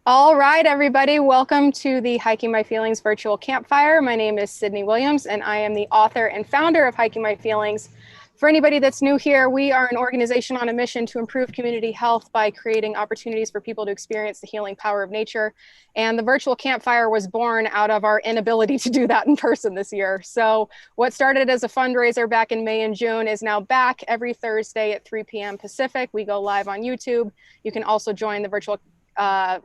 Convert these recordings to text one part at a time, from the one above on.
All right, everybody, welcome to the Hiking My Feelings virtual campfire. My name is Sydney Williams, and I am the author and founder of Hiking My Feelings. For anybody that's new here, we are an organization on a mission to improve community health by creating opportunities for people to experience the healing power of nature. And the virtual campfire was born out of our inability to do that in person this year. So what started as a fundraiser back in May and June is now back every Thursday at 3 p.m. Pacific. We go live on YouTube. You can also join the virtual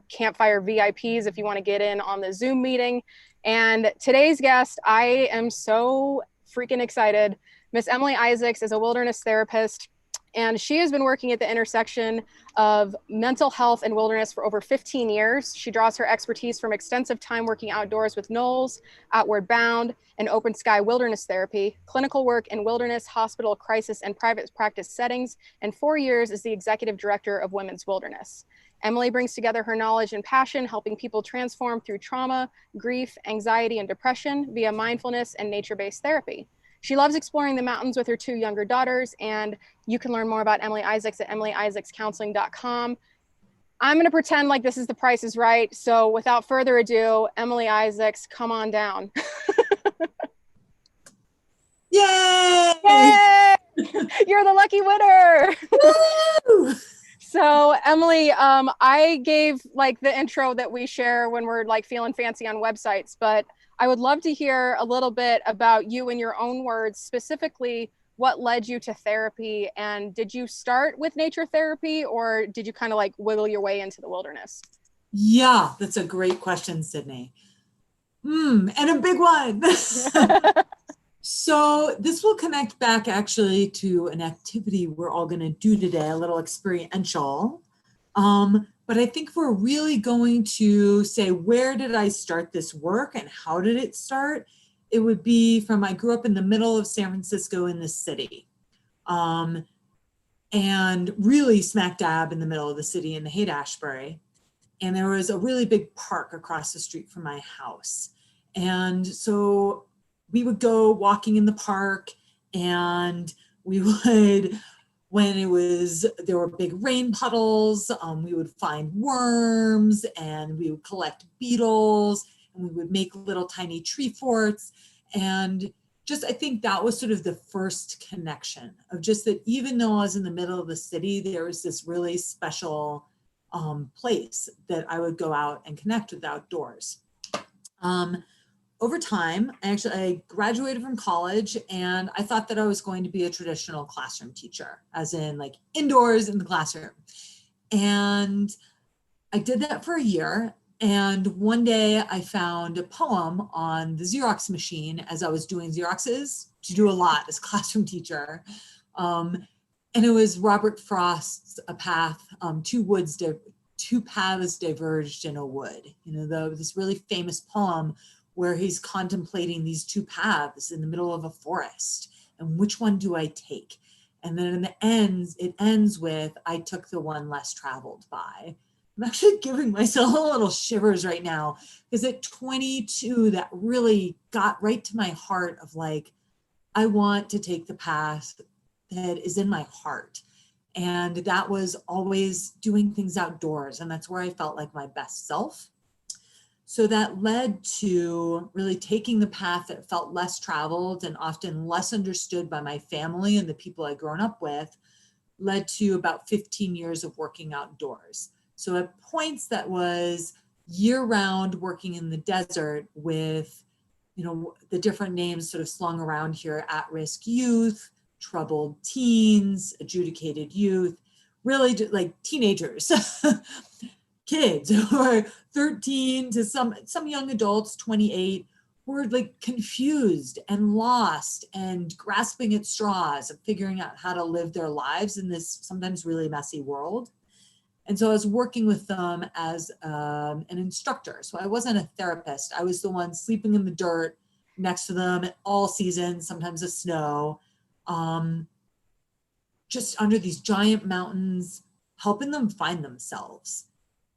Campfire VIPs if you want to get in on the Zoom meeting. And today's guest, I am so freaking excited. Miss Emily Isaacs is a wilderness therapist, and she has been working at the intersection of mental health and wilderness for over 15 years. She draws her expertise from extensive time working outdoors with NOLS, Outward Bound, and open sky wilderness therapy, clinical work in wilderness, hospital, crisis, and private practice settings, and 4 years as the executive director of Women's Wilderness. Emily brings together her knowledge and passion, helping people transform through trauma, grief, anxiety, and depression via mindfulness and nature-based therapy. She loves exploring the mountains with her 2 younger daughters, and you can learn more about Emily Isaacs at emilyisaacscounseling.com. I'm going to pretend like this is The Price is Right. So without further ado, Emily Isaacs, come on down. Yay! Yay! You're the lucky winner. Woo! So Emily, I gave like the intro that we share when we're like feeling fancy on websites, but I would love to hear a little bit about you in your own words, specifically what led you to therapy, and did you start with nature therapy or did you kind of like wiggle your way into the wilderness? Yeah, that's a great question, Sydney. And a big one. So this will connect back actually to an activity we're all going to do today, a little experiential. But I think we're really going to say, where did I start this work and how did it start? It would be from, I grew up in the middle of San Francisco in the city. And really smack dab in the middle of the city in the Haight-Ashbury. And there was a really big park across the street from my house. And so we would go walking in the park, and we would, when there were big rain puddles, we would find worms, and we would collect beetles, and we would make little tiny tree forts. And just, I think that was sort of the first connection of just that, even though I was in the middle of the city, there was this really special place that I would go out and connect with outdoors. Over time, I graduated from college, and I thought that I was going to be a traditional classroom teacher, as in like indoors in the classroom. And I did that for a year. And one day I found a poem on the Xerox machine as I was doing Xeroxes, to do a lot as a classroom teacher. And it was Robert Frost's A Path, two paths diverged in a wood. You know, this really famous poem where he's contemplating these two paths in the middle of a forest, and which one do I take? And then in the end, it ends with, I took the one less traveled by. I'm actually giving myself a little shivers right now, because at 22, that really got right to my heart of like, I want to take the path that is in my heart. And that was always doing things outdoors. And that's where I felt like my best self. So that led to really taking the path that felt less traveled and often less understood by my family and the people I'd grown up with, led to about 15 years of working outdoors. So at points that was year-round working in the desert with, you know, the different names sort of slung around here: at-risk youth, troubled teens, adjudicated youth, really like teenagers. Kids who are 13 to some young adults, 28, who are like confused and lost and grasping at straws and figuring out how to live their lives in this sometimes really messy world. And so I was working with them as an instructor. So I wasn't a therapist. I was the one sleeping in the dirt next to them at all seasons, sometimes the snow, just under these giant mountains, helping them find themselves.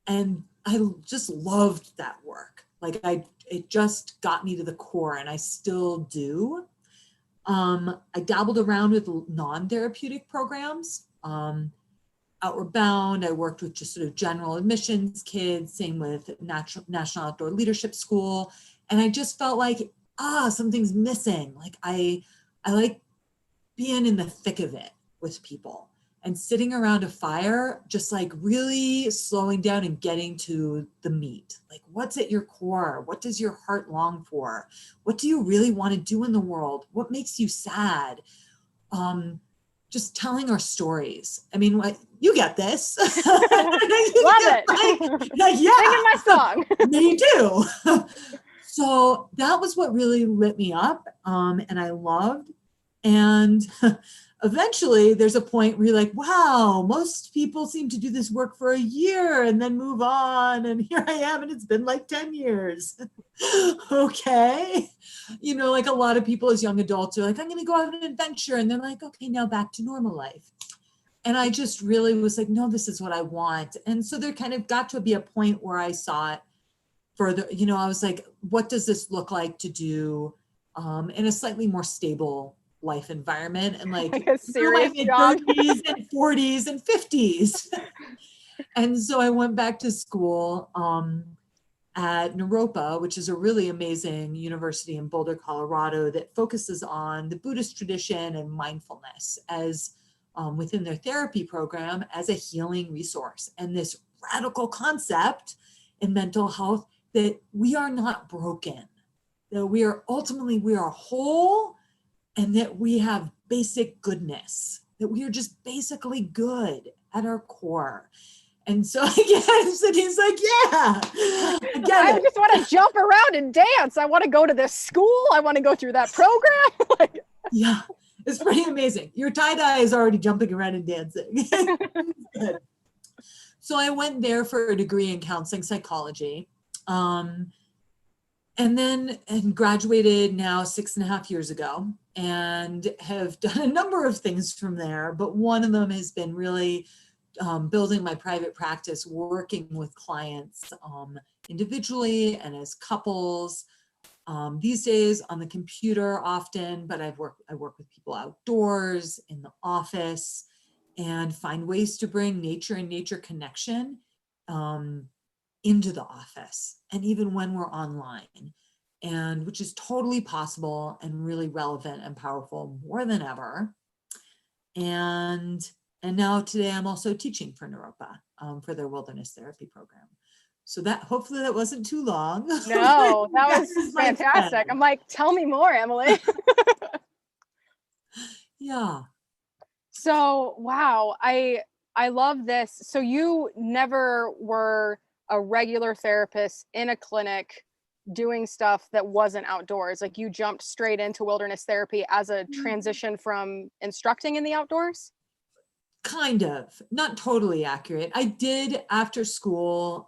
And I just loved that work. Like it just got me to the core, and I still do. I dabbled around with non-therapeutic programs. Outward Bound. I worked with just sort of general admissions kids, same with National Outdoor Leadership School. And I just felt like, something's missing. Like I like being in the thick of it with people and sitting around a fire, just like really slowing down and getting to the meat. Like, what's at your core? What does your heart long for? What do you really want to do in the world? What makes you sad? Just telling our stories. I mean, you get this. Love it. Yeah. Singing my song. Me too. So that was what really lit me up, and I loved. And eventually there's a point where you're like, wow, most people seem to do this work for a year and then move on. And here I am, and it's been like 10 years. Okay. Like a lot of people as young adults are like, I'm going to go have an adventure. And they're like, okay, now back to normal life. And I just really was like, no, this is what I want. And so there kind of got to be a point where I saw it further. I was like, what does this look like to do in a slightly more stable life environment, and like a serious job. 30s and 40s and 50s. And so I went back to school at Naropa, which is a really amazing university in Boulder, Colorado, that focuses on the Buddhist tradition and mindfulness as within their therapy program as a healing resource. And this radical concept in mental health that we are not broken, that we are whole, and that we have basic goodness, that we are just basically good at our core. And so again, Sydney's like, yeah, I just want to jump around and dance. I want to go to this school. I want to go through that program. Yeah, it's pretty amazing. Your tie-dye is already jumping around and dancing. Good. So I went there for a degree in counseling psychology. And graduated now 6.5 years ago, and have done a number of things from there. But one of them has been really building my private practice, working with clients individually and as couples. These days on the computer often, but I work with people outdoors, in the office, and find ways to bring nature and nature connection into the office, and even when we're online, and which is totally possible and really relevant and powerful more than ever. And now today I'm also teaching for Naropa for their wilderness therapy program. So that, hopefully that wasn't too long. No, that was fantastic. I'm like, tell me more, Emily. Yeah. So, wow, I love this. So you never were a regular therapist in a clinic doing stuff that wasn't outdoors. Like, you jumped straight into wilderness therapy as a transition from instructing in the outdoors? Kind of, not totally accurate. I did after school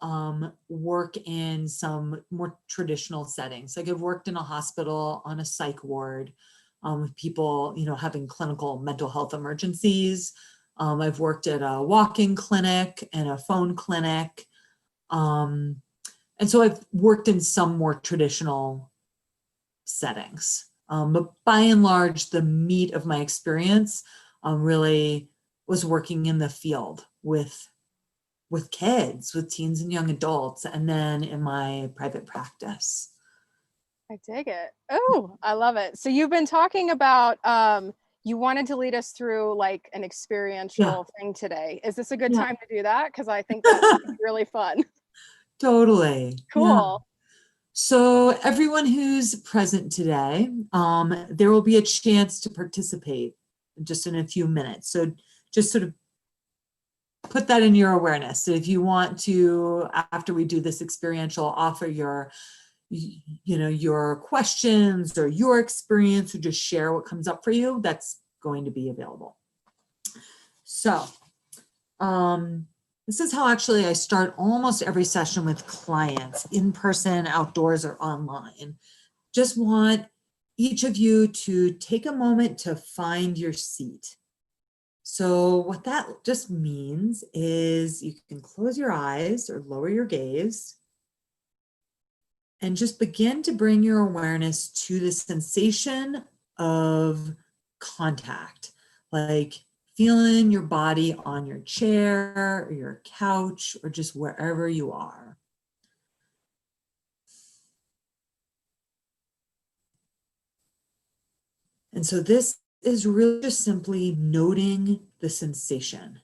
work in some more traditional settings. Like, I've worked in a hospital on a psych ward with people, having clinical mental health emergencies. I've worked at a walk-in clinic and a phone clinic. And so I've worked in some more traditional settings. But by and large, the meat of my experience really was working in the field with kids, with teens and young adults, and then in my private practice. I dig it. Oh, I love it. So you've been talking about you wanted to lead us through like an experiential thing today. Is this a good time to do that? Because I think that's really fun. Totally. Cool. Yeah. So everyone who's present today, there will be a chance to participate just in a few minutes. So just sort of put that in your awareness. So if you want to, after we do this experiential, offer your questions or your experience, or just share what comes up for you, that's going to be available. So this is how actually I start almost every session with clients, in person, outdoors, or online. Just want each of you to take a moment to find your seat. So what that just means is you can close your eyes or lower your gaze and just begin to bring your awareness to the sensation of contact, like feeling your body on your chair or your couch or just wherever you are. And so this is really just simply noting the sensation.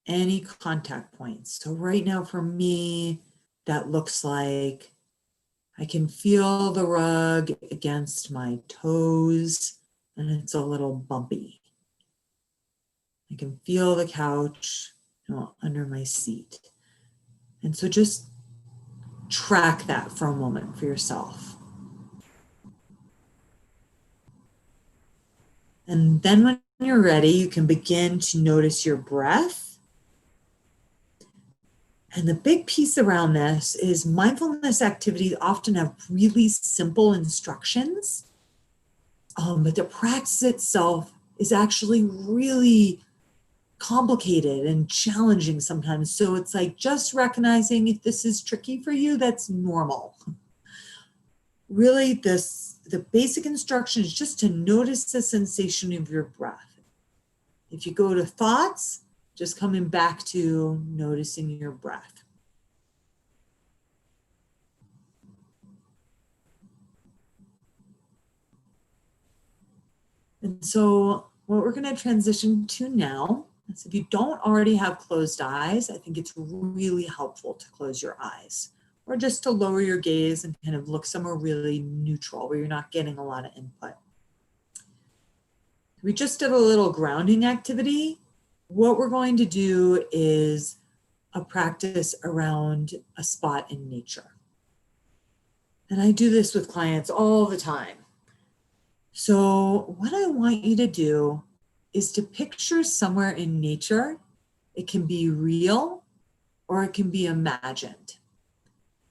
Any contact points. So right now for me, that looks like I can feel the rug against my toes and it's a little bumpy. I can feel the couch, under my seat. And so just track that for a moment for yourself. And then when you're ready, you can begin to notice your breath. And the big piece around this is mindfulness activities often have really simple instructions, but the practice itself is actually really complicated and challenging sometimes. So it's like just recognizing if this is tricky for you, that's normal. Really, the basic instruction is just to notice the sensation of your breath. If you go to thoughts, just coming back to noticing your breath. And so what we're going to transition to now is, if you don't already have closed eyes, I think it's really helpful to close your eyes, or just to lower your gaze and kind of look somewhere really neutral where you're not getting a lot of input. We just did a little grounding activity. What we're going to do is a practice around a spot in nature. And I do this with clients all the time. So what I want you to do is to picture somewhere in nature. It can be real or it can be imagined.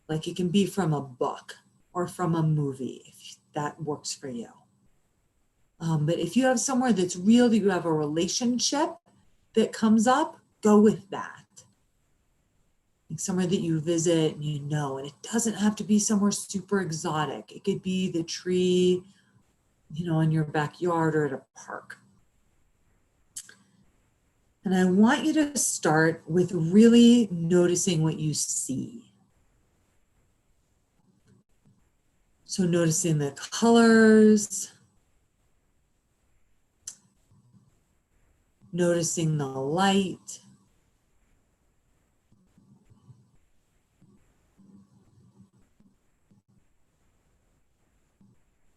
Like it can be from a book or from a movie, if that works for you. But if you have somewhere that's real, that you have a relationship that comes up, go with that. Like somewhere that you visit and and it doesn't have to be somewhere super exotic. It could be the tree, in your backyard or at a park. And I want you to start with really noticing what you see. So noticing the colors, noticing the light,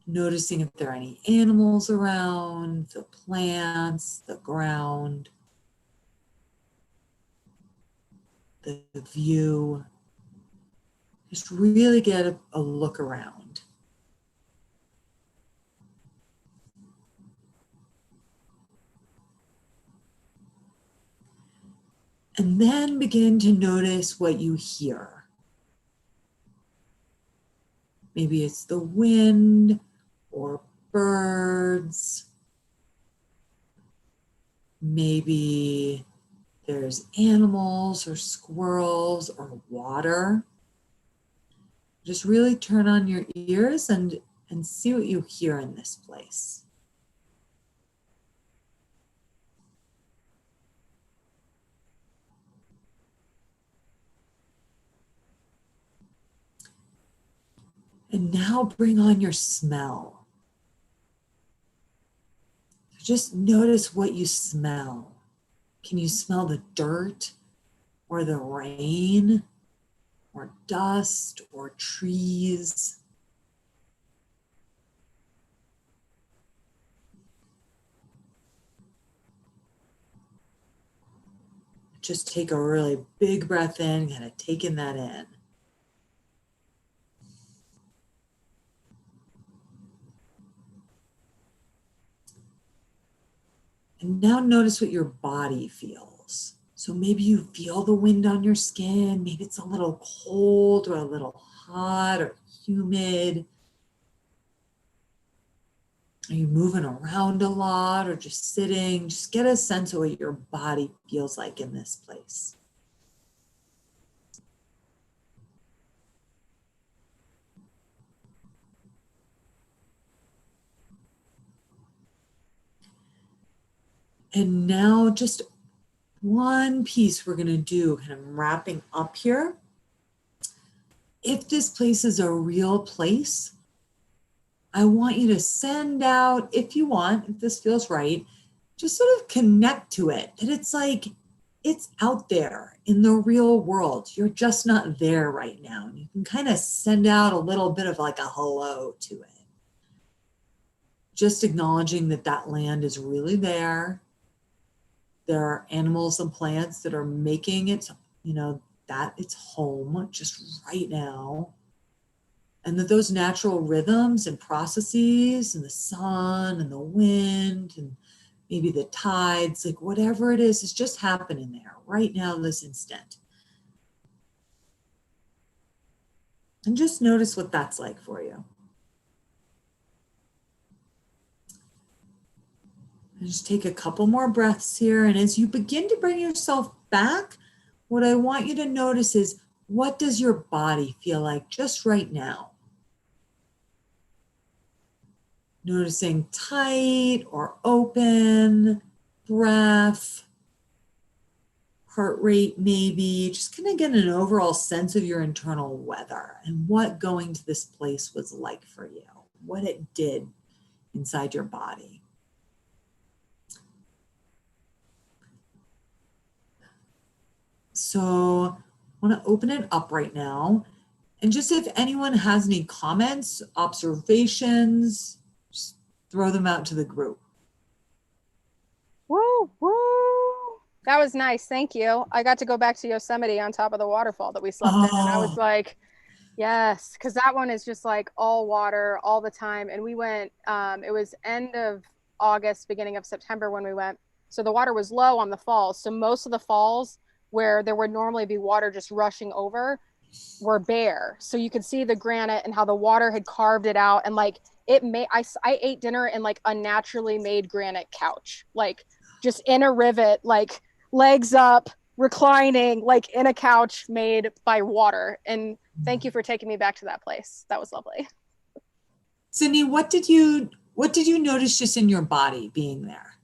noticing if there are any animals around, the plants, the ground, the view. Just really get a look around. And then begin to notice what you hear. Maybe it's the wind or birds. Maybe there's animals or squirrels or water. Just really turn on your ears and see what you hear in this place. And now bring on your smell. Just notice what you smell. Can you smell the dirt or the rain or dust or trees? Just take a really big breath in, kind of taking that in. And now notice what your body feels. So maybe you feel the wind on your skin. Maybe it's a little cold or a little hot or humid. Are you moving around a lot or just sitting? Just get a sense of what your body feels like in this place. And now just one piece we're going to do, kind of wrapping up here. If this place is a real place, I want you to send out, if you want, if this feels right, just sort of connect to it, that it's like, it's out there in the real world. You're just not there right now. And you can kind of send out a little bit of like a hello to it. Just acknowledging that that land is really there. There are animals and plants that are making it, that it's home just right now. And that those natural rhythms and processes and the sun and the wind and maybe the tides, like whatever it is just happening there right now, this instant. And just notice what that's like for you. And just take a couple more breaths here. And as you begin to bring yourself back, what I want you to notice is, what does your body feel like just right now? Noticing tight or open, breath, heart rate maybe, just kind of get an overall sense of your internal weather and what going to this place was like for you, what it did inside your body. So I want to open it up right now. And just if anyone has any comments, observations, just throw them out to the group. Woo, woo. That was nice. Thank you. I got to go back to Yosemite on top of the waterfall that we slept in. And I was like, yes, because that one is just like all water all the time. And we went, it was end of August, beginning of September when we went. So the water was low on the falls. So most of the falls where there would normally be water just rushing over were bare. So you could see the granite and how the water had carved it out. And like it made, I ate dinner in like a naturally made granite couch, like just in a rivet, like legs up, reclining, like in a couch made by water. And thank you for taking me back to that place. That was lovely. Sydney, what did you notice just in your body being there?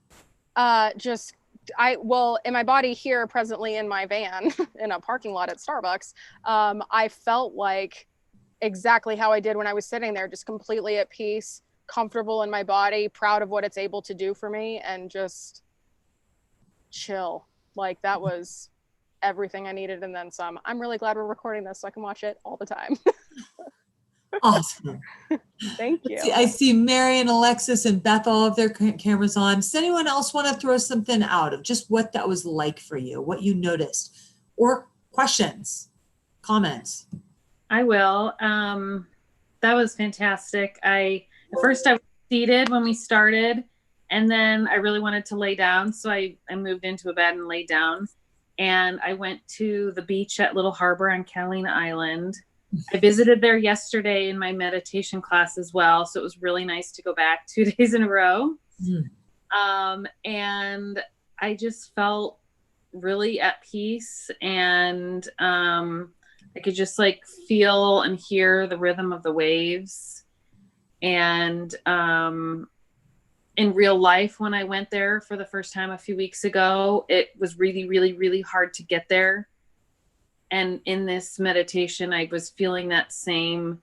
In my body here presently in my van in a parking lot at Starbucks, I felt like exactly how I did when I was sitting there, just completely at peace, comfortable in my body, proud of what it's able to do for me, and just chill. Like that was everything I needed and then some. I'm really glad we're recording this so I can watch it all the time. Awesome. Thank you. I see Mary and Alexis and Beth, all of their cameras on. Does anyone else want to throw something out of just what that was like for you, what you noticed, or questions, comments? I will. That was fantastic. At first I was seated when we started, and then I really wanted to lay down. So I moved into a bed and laid down, and I went to the beach at Little Harbor on Catalina Island. I visited there yesterday in my meditation class as well. So it was really nice to go back 2 days in a row. And I just felt really at peace, and I could just like feel and hear the rhythm of the waves. And in real life, when I went there for the first time a few weeks ago, it was really, really, really hard to get there. And in this meditation, I was feeling that same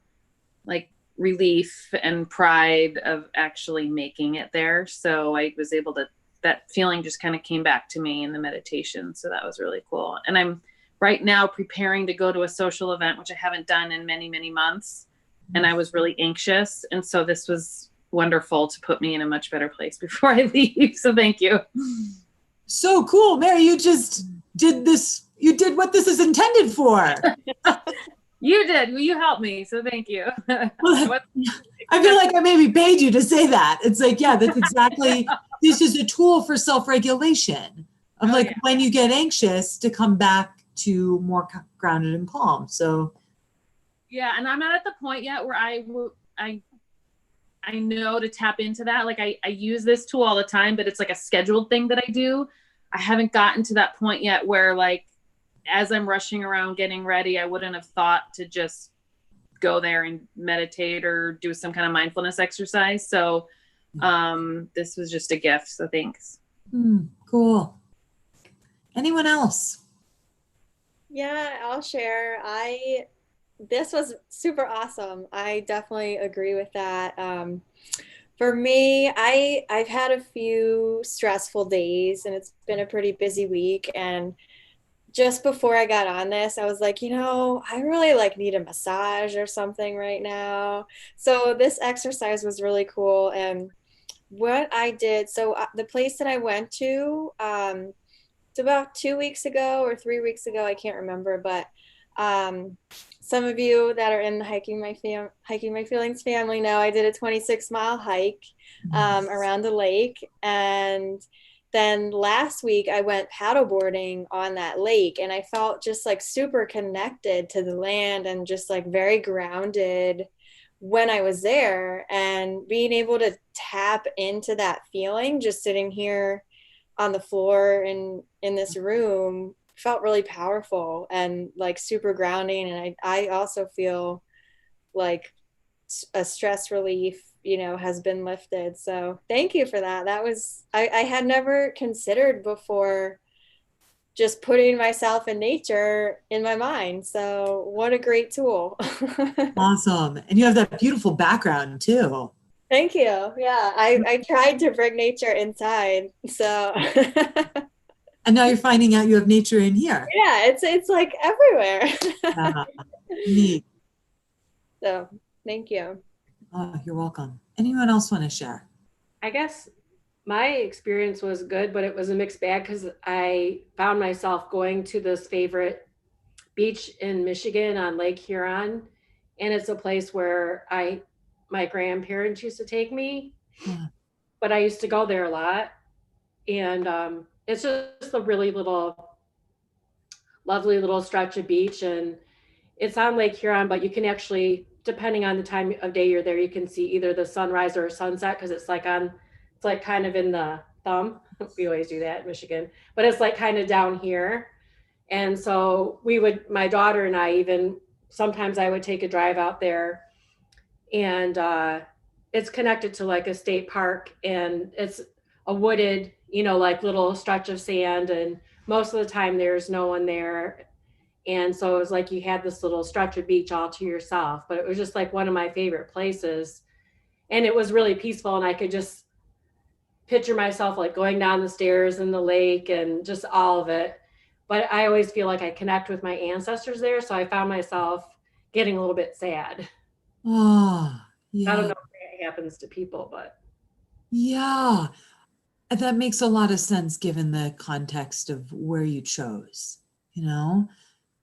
like relief and pride of actually making it there. So I was able to, that feeling just kind of came back to me in the meditation. So that was really cool. And I'm right now preparing to go to a social event, which I haven't done in many, many months. And I was really anxious. And so this was wonderful to put me in a much better place before I leave. So thank you. So cool. Mary, you just did this. You did what this is intended for. You did. You helped me. So thank you. Well, I feel like I maybe paid you to say that. It's like, yeah, that's exactly, this is a tool for self-regulation of when you get anxious to come back to more grounded and calm. So. Yeah. And I'm not at the point yet where I know to tap into that. Like I use this tool all the time, but it's like a scheduled thing that I do. I haven't gotten to that point yet where like, as I'm rushing around getting ready, I wouldn't have thought to just go there and meditate or do some kind of mindfulness exercise. So this was just a gift. So thanks. Cool. Anyone else? Yeah, I'll share. This was super awesome. I definitely agree with that. For me, I've had a few stressful days and it's been a pretty busy week. And just before I got on this, I was like, I really like need a massage or something right now. So this exercise was really cool. And what I did, so the place that I went to, it's about 2 weeks ago or 3 weeks ago, I can't remember, but some of you that are in the hiking my feelings family know I did a 26-mile hike around the lake, and then last week I went paddleboarding on that lake, and I felt just like super connected to the land and just like very grounded when I was there, and being able to tap into that feeling just sitting here on the floor in this room felt really powerful and like super grounding. And I also feel like a stress relief, has been lifted. So thank you for that. That was, I had never considered before just putting myself in nature in my mind. So what a great tool. Awesome. And you have that beautiful background too. Thank you. Yeah, I tried to bring nature inside. So And now you're finding out you have nature in here. yeah, it's like everywhere. Neat. So thank you. Oh, you're welcome. Anyone else want to share? I guess my experience was good, but it was a mixed bag because I found myself going to this favorite beach in Michigan on Lake Huron. And it's a place where my grandparents used to take me, but I used to go there a lot. And it's just a really lovely little stretch of beach. And it's on Lake Huron, but you can actually, depending on the time of day you're there, you can see either the sunrise or sunset because it's like kind of in the thumb. We always do that in Michigan, but it's like kind of down here. And so my daughter and I, even sometimes I would take a drive out there, and it's connected to like a state park, and it's a wooded, like little stretch of sand. And most of the time there's no one there. And so it was like you had this little stretch of beach all to yourself, but it was just like one of my favorite places. And it was really peaceful. And I could just picture myself like going down the stairs in the lake and just all of it. But I always feel like I connect with my ancestors there. So I found myself getting a little bit sad. Oh, yeah. I don't know if that happens to people, but. Yeah, that makes a lot of sense given the context of where you chose,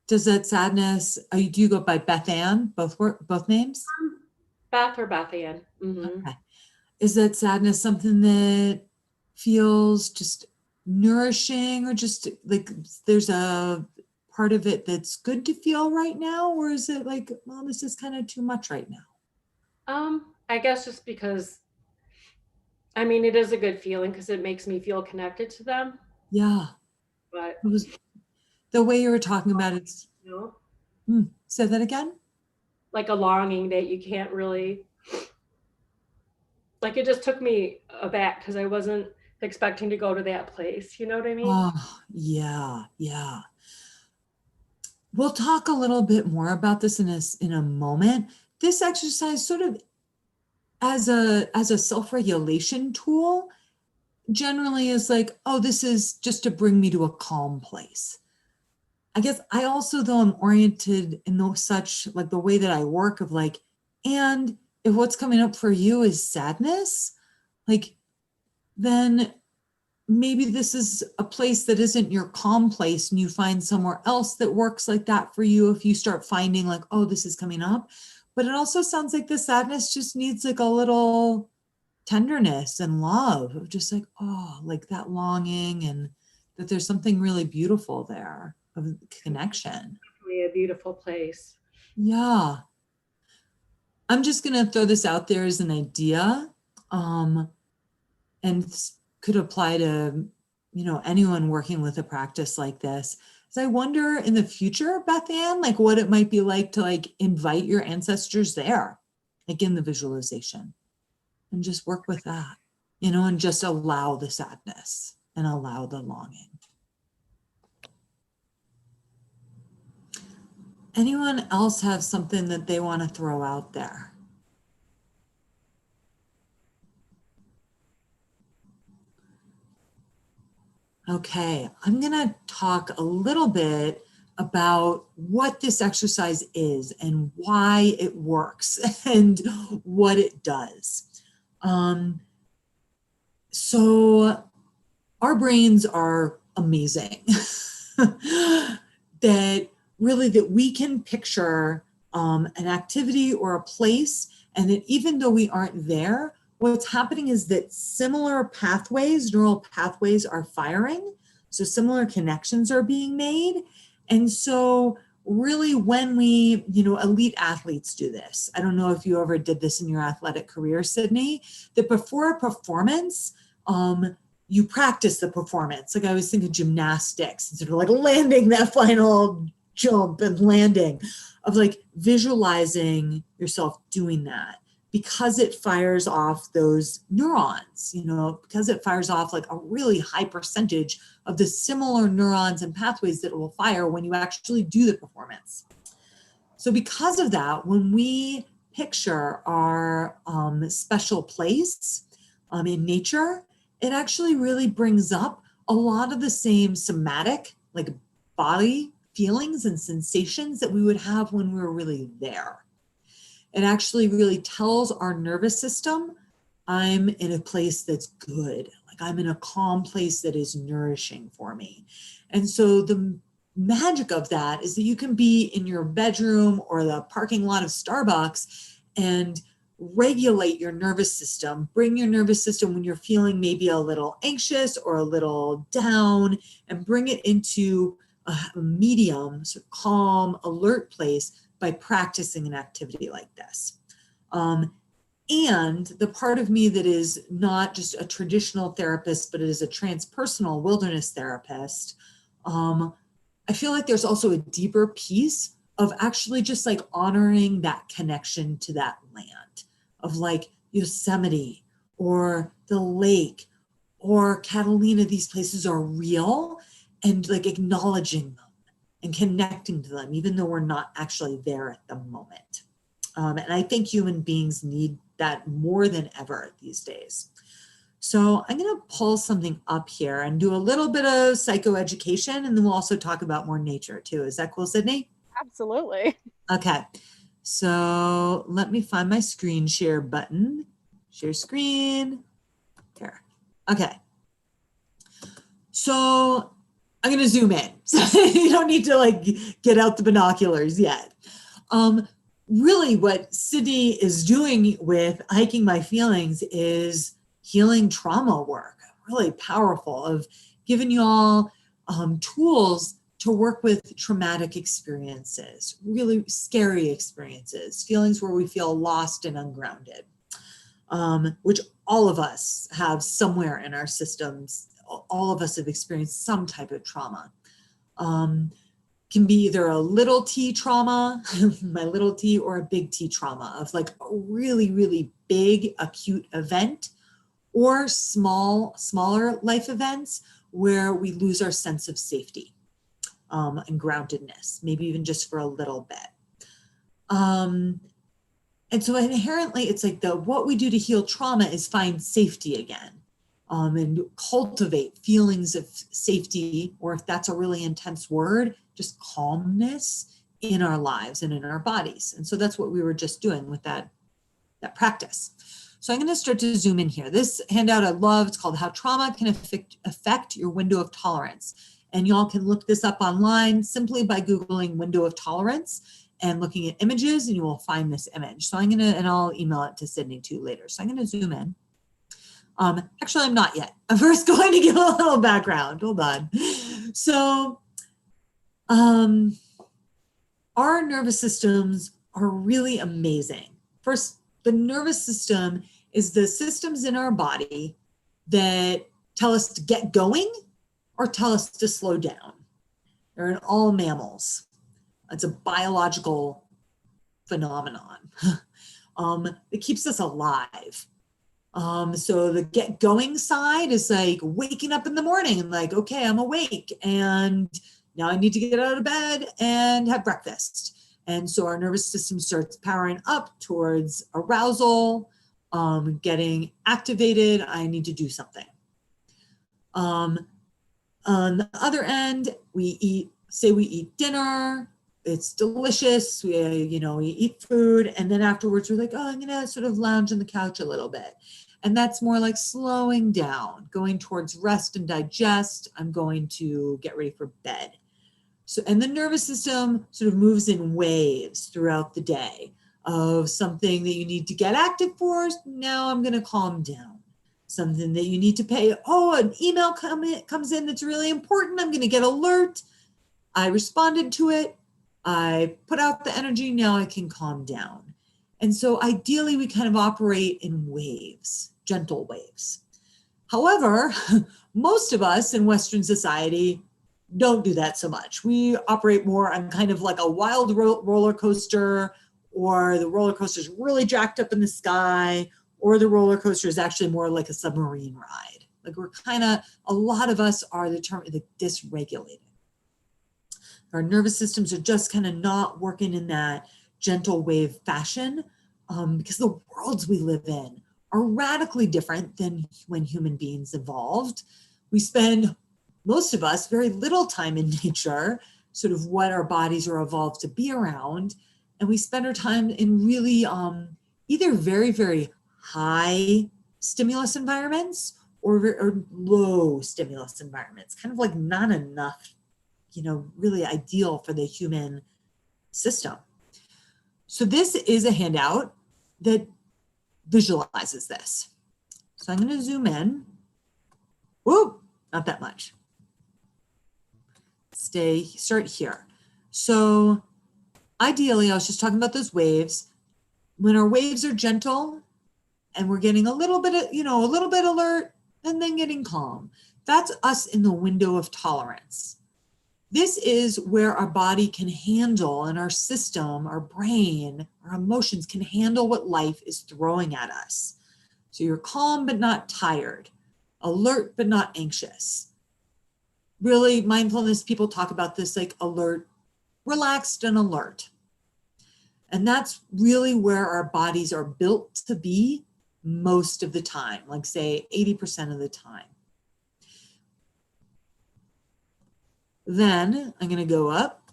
Does that sadness, do you go by Beth Ann, both names? Beth or Beth Ann. Mm-hmm. Okay. Is that sadness something that feels just nourishing, or just like there's a part of it that's good to feel right now? Or is it like, well, this is kind of too much right now? I guess just because, it is a good feeling because it makes me feel connected to them. Yeah. But it was the way you were talking about it. Say that again? Like a longing that you can't really, like it just took me aback because I wasn't expecting to go to that place. You know what I mean? Oh, yeah. Yeah. We'll talk a little bit more about this in a moment. This exercise sort of as a self-regulation tool generally is like, oh, this is just to bring me to a calm place. I guess I also, though, I'm oriented in such like the way that I work of like, and if what's coming up for you is sadness, like, then maybe this is a place that isn't your calm place, and you find somewhere else that works like that for you if you start finding like, oh, this is coming up. But it also sounds like the sadness just needs like a little tenderness and love of just like, oh, like that longing, and that there's something really beautiful there of connection. Definitely a beautiful place. Yeah. I'm just going to throw this out there as an idea, and could apply to, anyone working with a practice like this. So I wonder in the future, Beth Ann, like what it might be like to like invite your ancestors there, like in the visualization, and just work with that, and just allow the sadness. and allow the longing. Anyone else have something that they want to throw out there? Okay, I'm going to talk a little bit about what this exercise is and why it works and what it does. So our brains are amazing. that we can picture an activity or a place, and that even though we aren't there, what's happening is that similar pathways, neural pathways are firing. So similar connections are being made. And so really when we, elite athletes do this. I don't know if you ever did this in your athletic career, Sydney, that before a performance, you practice the performance. Like I always think of gymnastics, sort of like landing that final jump and landing, of like visualizing yourself doing that, because it fires off those neurons, because it fires off like a really high percentage of the similar neurons and pathways that will fire when you actually do the performance. So because of that, when we picture our special place in nature, it actually really brings up a lot of the same somatic, like body feelings and sensations that we would have when we were really there. It actually really tells our nervous system, I'm in a place that's good. Like I'm in a calm place that is nourishing for me. And so the magic of that is that you can be in your bedroom or the parking lot of Starbucks and regulate your nervous system, bring your nervous system when you're feeling maybe a little anxious or a little down, and bring it into a medium, sort of calm, alert place by practicing an activity like this. And the part of me that is not just a traditional therapist, but it is a transpersonal wilderness therapist, I feel like there's also a deeper piece of actually just like honoring that connection to that land, of like Yosemite or the lake or Catalina. These places are real, and like acknowledging them and connecting to them, even though we're not actually there at the moment. And I think human beings need that more than ever these days. So I'm going to pull something up here and do a little bit of psychoeducation, and then we'll also talk about more nature too. Is that cool, Sydney? Absolutely. Okay. So let me find my screen share button. Share screen. There. Okay. So I'm going to zoom in. So you don't need to like get out the binoculars yet. Really what Sydney is doing with Hiking My Feelings is healing trauma work, really powerful, of giving you all tools to work with traumatic experiences, really scary experiences, feelings where we feel lost and ungrounded, which all of us have somewhere in our systems. All of us have experienced some type of trauma. Can be either a little t trauma, my little t, or a big T trauma, of like a really, really big acute event, or smaller life events where we lose our sense of safety and groundedness, maybe even just for a little bit. And so inherently, it's like what we do to heal trauma is find safety again. And cultivate feelings of safety, or if that's a really intense word, just calmness in our lives and in our bodies. And so that's what we were just doing with that practice. So I'm going to start to zoom in here. This handout I love, it's called How Trauma Can Affect Your Window of Tolerance. And y'all can look this up online simply by Googling window of tolerance and looking at images, and you will find this image. So I'm going to, and I'll email it to Sydney too later. So I'm going to zoom in. Actually, I'm not yet. I'm first going to give a little background. Hold on. So our nervous systems are really amazing. First, the nervous system is the systems in our body that tell us to get going or tell us to slow down. They're in all mammals. It's a biological phenomenon. It keeps us alive. So the get going side is like waking up in the morning and like, okay, I'm awake and now I need to get out of bed and have breakfast. And so our nervous system starts powering up towards arousal, getting activated. I need to do something. On the other end, we eat dinner. It's delicious. We eat food. And then afterwards we're like, oh, I'm going to sort of lounge on the couch a little bit. And that's more like slowing down, going towards rest and digest. I'm going to get ready for bed. So, and the nervous system sort of moves in waves throughout the day of something that you need to get active for. Now I'm going to calm down. Something that you need to pay. Oh, an email comes in that's really important. I'm going to get alert. I responded to it. I put out the energy. Now I can calm down. And so ideally we kind of operate in waves, gentle waves. However, most of us in Western society don't do that so much. We operate more on kind of like a wild roller coaster, or the roller coaster is really jacked up in the sky, or the roller coaster is actually more like a submarine ride. Like we're kind of, a lot of us are the dysregulated. Our nervous systems are just kind of not working in that gentle wave fashion, because the worlds we live in are radically different than when human beings evolved. We spend, most of us, very little time in nature, sort of what our bodies are evolved to be around. And we spend our time in really either very, very high stimulus environments or low stimulus environments, kind of like not enough, really ideal for the human system. So this is a handout that visualizes this. So I'm going to zoom in. Whoop, not that much. Start here. So ideally, I was just talking about those waves. When our waves are gentle and we're getting a little bit alert and then getting calm, that's us in the window of tolerance. This is where our body can handle, and our system, our brain, our emotions can handle what life is throwing at us. So you're calm but not tired, alert but not anxious. Really, mindfulness people talk about this like alert, relaxed and alert. And that's really where our bodies are built to be most of the time, like say 80% of the time. Then I'm going to go up.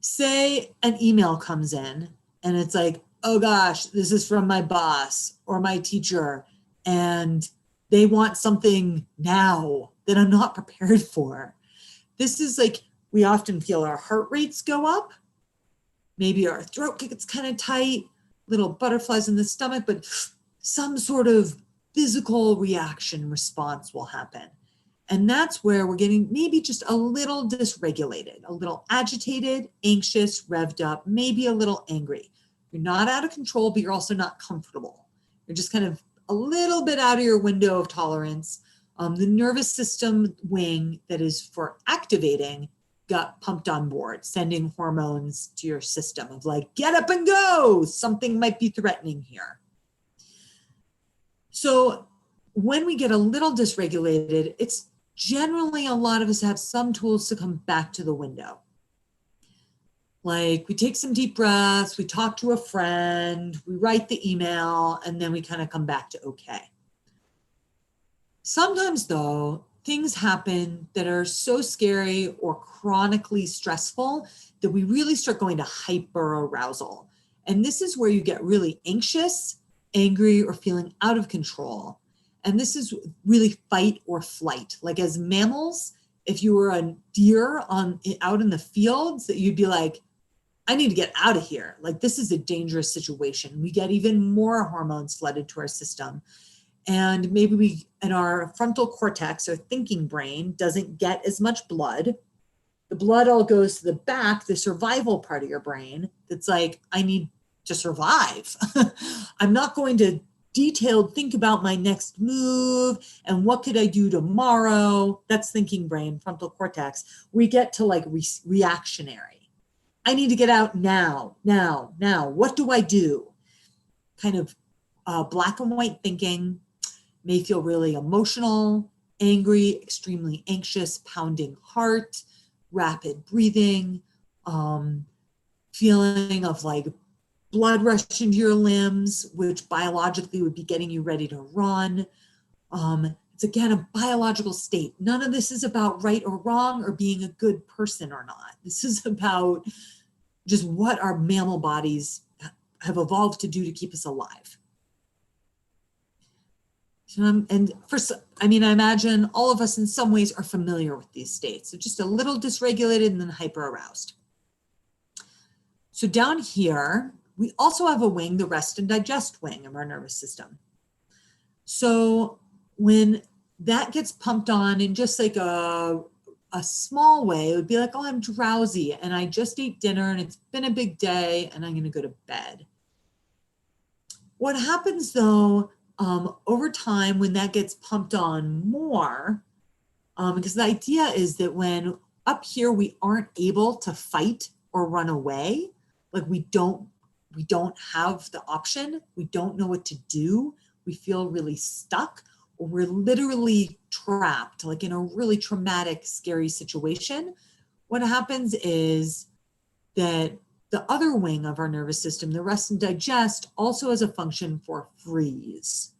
Say an email comes in and it's like, oh gosh, this is from my boss or my teacher, and they want something now that I'm not prepared for. This is like, we often feel our heart rates go up. Maybe our throat gets kind of tight, little butterflies in the stomach, but some sort of physical reaction response will happen. And that's where we're getting maybe just a little dysregulated, a little agitated, anxious, revved up, maybe a little angry. You're not out of control, but you're also not comfortable. You're just kind of a little bit out of your window of tolerance. The nervous system wing that is for activating got pumped on board, sending hormones to your system of like, get up and go. Something might be threatening here. So when we get a little dysregulated, it's generally a lot of us have some tools to come back to the window. Like we take some deep breaths, we talk to a friend, we write the email, and then we kind of come back to okay. Sometimes though, things happen that are so scary or chronically stressful that we really start going to hyperarousal. And this is where you get really anxious, angry, or feeling out of control. And this is really fight or flight. Like as mammals, if you were a deer out in the fields, that you'd be like, I need to get out of here. Like this is a dangerous situation. We get even more hormones flooded to our system. And maybe we, in our frontal cortex or thinking brain, doesn't get as much blood. The blood all goes to the back, the survival part of your brain. That's like, I need to survive. I'm not going to detailed think about my next move and what could I do tomorrow. That's thinking brain, frontal cortex. We get to like reactionary. I need to get out now. What do I do? Kind of black and white thinking, may feel really emotional, angry, extremely anxious, pounding heart, rapid breathing, feeling of like blood rush into your limbs, which biologically would be getting you ready to run. It's again a biological state. None of this is about right or wrong or being a good person or not. This is about just what our mammal bodies have evolved to do to keep us alive. And I imagine all of us in some ways are familiar with these states. So just a little dysregulated and then hyper-aroused. So down here, we also have a wing, the rest and digest wing of our nervous system. So when that gets pumped on in just like a small way, it would be like, oh, I'm drowsy and I just ate dinner and it's been a big day and I'm going to go to bed. What happens though, over time when that gets pumped on more, because the idea is that when up here we aren't able to fight or run away, like we don't have the option, we don't know what to do, we feel really stuck, or we're literally trapped, like in a really traumatic, scary situation. What happens is that the other wing of our nervous system, the rest and digest, also has a function for freeze.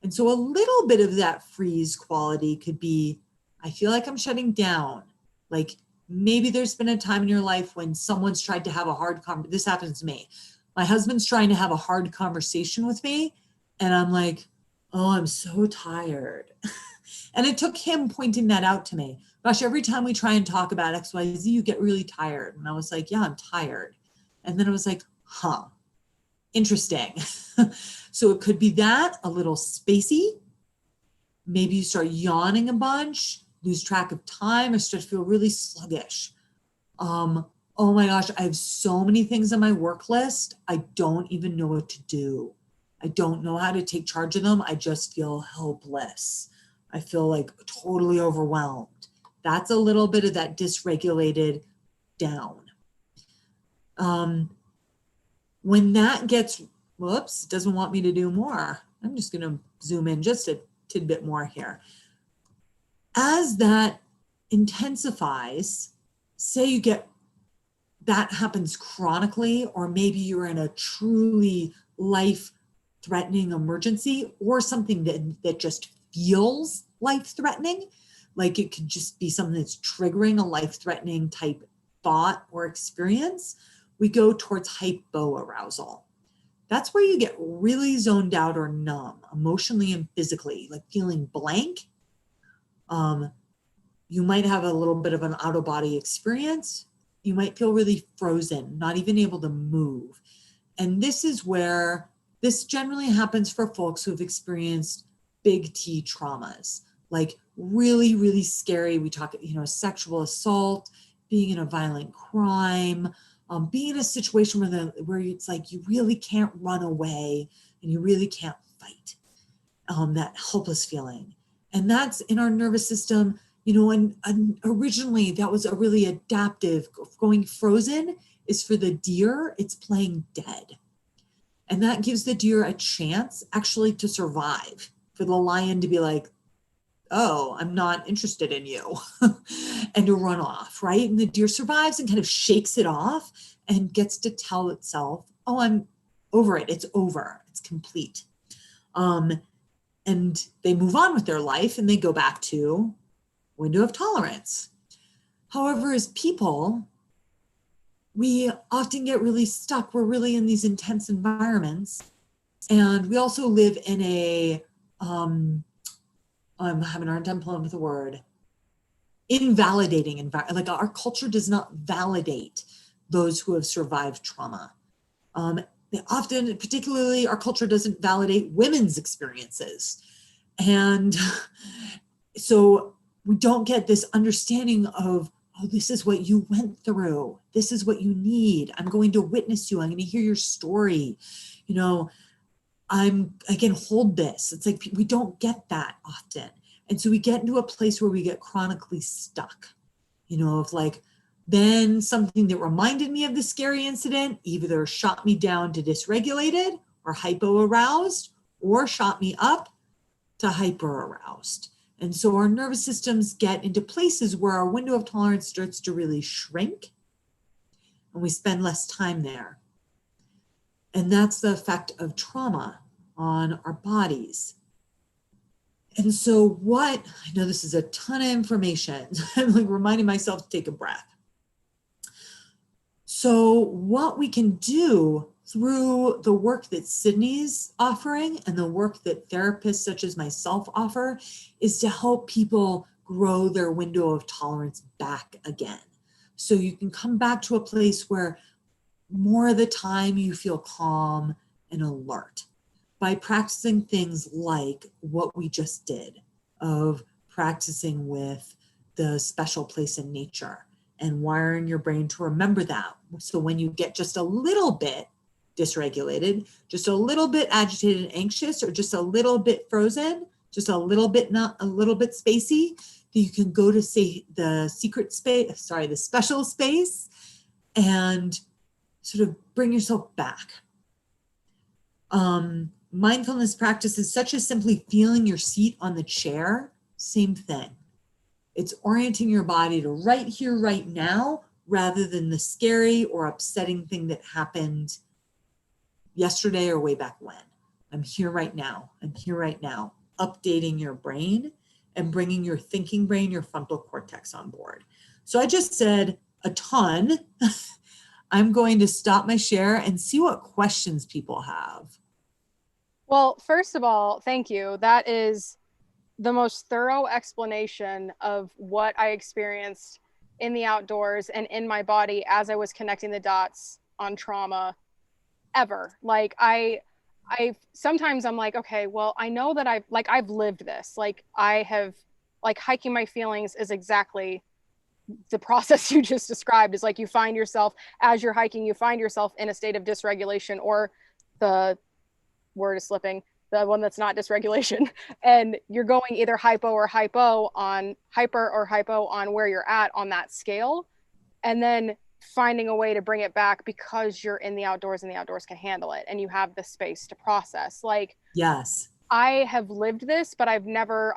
And so a little bit of that freeze quality could be, I feel like I'm shutting down. Like maybe there's been a time in your life when someone's tried to have a hard conversation. This happens to me. My husband's trying to have a hard conversation with me. And I'm like, oh, I'm so tired. And it took him pointing that out to me. Gosh, every time we try and talk about XYZ, you get really tired. And I was like, yeah, I'm tired. And then I was like, huh, interesting. So it could be that, a little spacey. Maybe you start yawning a bunch, lose track of time, or start to feel really sluggish. Oh my gosh, I have so many things on my work list. I don't even know what to do. I don't know how to take charge of them. I just feel helpless. I feel like totally overwhelmed. That's a little bit of that dysregulated down. When that gets, whoops, doesn't want me to do more. I'm just going to zoom in just a tidbit more here. As that intensifies, say you get, that happens chronically, or maybe you're in a truly life-threatening emergency or something that just feels life-threatening, like it could just be something that's triggering a life-threatening type thought or experience, we go towards hypoarousal. That's where you get really zoned out or numb, emotionally and physically, like feeling blank. You might have a little bit of an out-of-body experience. You might feel really frozen, not even able to move. And this is where this generally happens for folks who have experienced big T traumas, like really, really scary. We talk, sexual assault, being in a violent crime, being in a situation where it's like you really can't run away and you really can't fight, that helpless feeling. And that's in our nervous system, and originally that was a really adaptive. Going frozen is for the deer, it's playing dead. And that gives the deer a chance actually to survive, for the lion to be like, oh, I'm not interested in you, and to run off, right? And the deer survives and kind of shakes it off and gets to tell itself, oh, I'm over it. It's over. It's complete. And they move on with their life and they go back to window of tolerance. However, as people, we often get really stuck. We're really in these intense environments. And we also live in a, I'm having a hard time pulling with the word, invalidating environment. Like our culture does not validate those who have survived trauma. They often, particularly our culture doesn't validate women's experiences. And so we don't get this understanding of, oh, this is what you went through. This is what you need. I'm going to witness you. I'm going to hear your story. I can hold this. It's like we don't get that often. And so we get into a place where we get chronically stuck, of like, then something that reminded me of the scary incident either shot me down to dysregulated or hypoaroused, or shot me up to hyperaroused. And so our nervous systems get into places where our window of tolerance starts to really shrink, and we spend less time there. And that's the effect of trauma on our bodies. And so I know this is a ton of information. I'm like reminding myself to take a breath. So what we can do through the work that Sydney's offering and the work that therapists such as myself offer is to help people grow their window of tolerance back again. So you can come back to a place where more of the time you feel calm and alert by practicing things like what we just did, of practicing with the special place in nature and wiring your brain to remember that. So when you get just a little bit dysregulated, just a little bit agitated and anxious, or just a little bit frozen, just a little bit spacey, that you can go to say the special space and sort of bring yourself back. Mindfulness practices such as simply feeling your seat on the chair, same thing. It's orienting your body to right here, right now, rather than the scary or upsetting thing that happened yesterday or way back when. I'm here right now. I'm here right now. Updating your brain and bringing your thinking brain, your frontal cortex on board. So I just said a ton. I'm going to stop my share and see what questions people have. Well, first of all, thank you. That is the most thorough explanation of what I experienced in the outdoors and in my body as I was connecting the dots on trauma ever. Like I sometimes I'm like, okay, well, I know that I've lived this. Like I have, like hiking my feelings is exactly the process you just described. Is like you find yourself as you're hiking, you find yourself in a state of dysregulation, or the word is slipping, the one that's not dysregulation, and you're going either hyper or hypo on where you're at on that scale, and then finding a way to bring it back because you're in the outdoors and the outdoors can handle it and you have the space to process. Like, yes, I have lived this, but I've never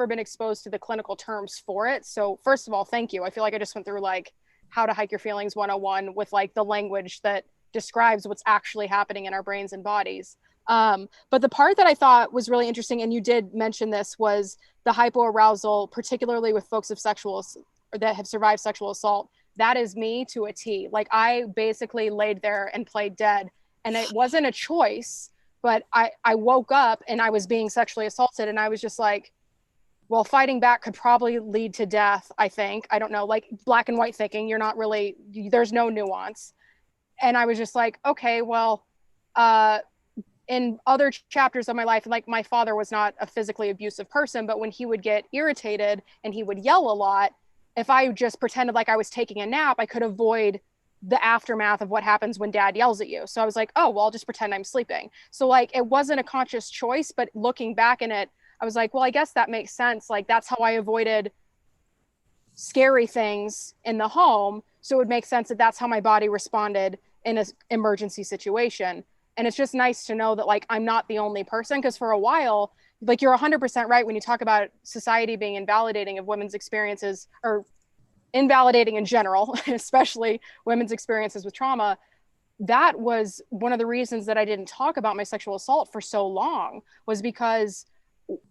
been exposed to the clinical terms for it. So first of all, thank you. I feel like I just went through like how to hike your feelings 101 with like the language that describes what's actually happening in our brains and bodies. But the part that I thought was really interesting, and you did mention this, was the hypoarousal, particularly with folks that have survived sexual assault. That is me to a T. Like I basically laid there and played dead, and it wasn't a choice, but I woke up and I was being sexually assaulted, and I was just like, well, fighting back could probably lead to death, I think. I don't know, like black and white thinking, there's no nuance. And I was just like, okay, well, in other chapters of my life, like my father was not a physically abusive person, but when he would get irritated and he would yell a lot, if I just pretended like I was taking a nap, I could avoid the aftermath of what happens when dad yells at you. So I was like, oh, well, I'll just pretend I'm sleeping. So like, it wasn't a conscious choice, but looking back in it, I was like, well, I guess that makes sense. Like that's how I avoided scary things in the home. So it would make sense that that's how my body responded in an emergency situation. And it's just nice to know that like, I'm not the only person, because for a while, like you're 100% right when you talk about society being invalidating of women's experiences, or invalidating in general, especially women's experiences with trauma. That was one of the reasons that I didn't talk about my sexual assault for so long, was because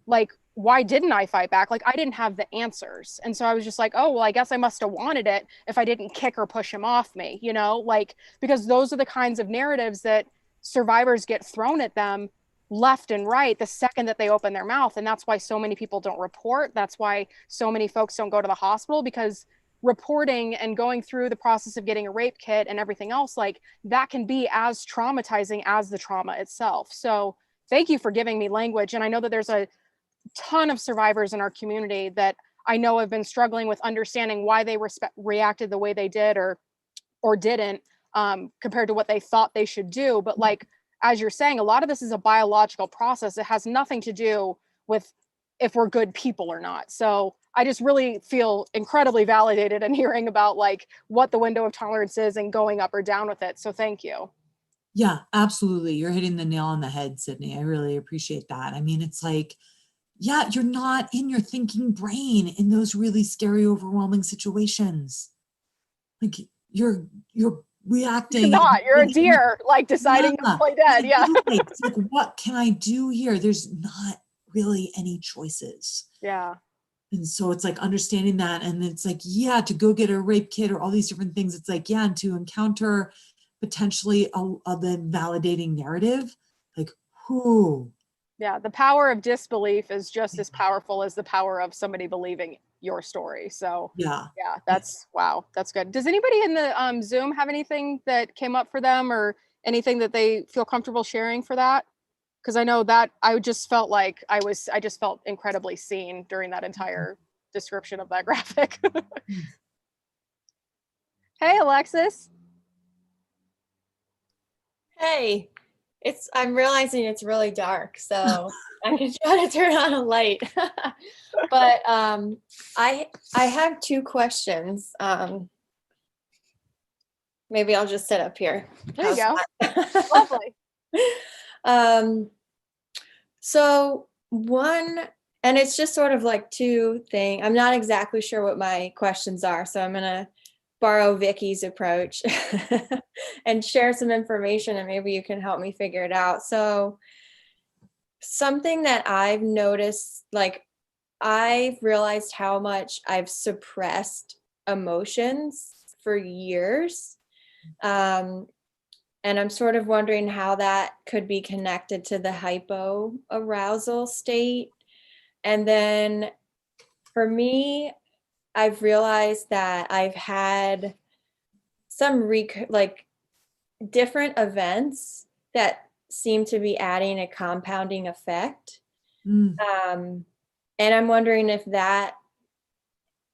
like, why didn't I fight back? Like I didn't have the answers. And so I was just like, oh, well, I guess I must have wanted it if I didn't kick or push him off me, like, because those are the kinds of narratives that survivors get thrown at them left and right the second that they open their mouth. And that's why so many people don't report. That's why so many folks don't go to the hospital, because reporting and going through the process of getting a rape kit and everything else, like that can be as traumatizing as the trauma itself. So thank you for giving me language. And I know that there's a ton of survivors in our community that I know have been struggling with understanding why they reacted the way they did or didn't, compared to what they thought they should do. But like, as you're saying, a lot of this is a biological process. It has nothing to do with if we're good people or not. So I just really feel incredibly validated in hearing about like what the window of tolerance is and going up or down with it. So thank you. Yeah, absolutely. You're hitting the nail on the head, Sydney. I really appreciate that. I mean, it's like yeah, you're not in your thinking brain in those really scary, overwhelming situations. Like you're reacting. You're a deer, like deciding to play dead. Yeah. It's like, what can I do here? There's not really any choices. Yeah. And so it's like understanding that. And it's like, yeah, to go get a rape kit or all these different things. It's like, yeah, and to encounter potentially the validating narrative, like, who? Yeah, the power of disbelief is just as powerful as the power of somebody believing your story. So Yeah, that's wow, that's good. Does anybody in the Zoom have anything that came up for them or anything that they feel comfortable sharing for that? Because I know that I just felt like I just felt incredibly seen during that entire description of that graphic. Hey, Alexis. Hey, I'm realizing it's really dark, so I can try to turn on a light. But I have two questions. Maybe I'll just sit up here. There you go. Lovely. So one, and it's just sort of like two things. I'm not exactly sure what my questions are, so I'm gonna borrow Vicky's approach and share some information, and maybe you can help me figure it out. So something that I've noticed, like I've realized how much I've suppressed emotions for years. And I'm sort of wondering how that could be connected to the hypoarousal state. And then for me, I've realized that I've had some like different events that seem to be adding a compounding effect. And I'm wondering if that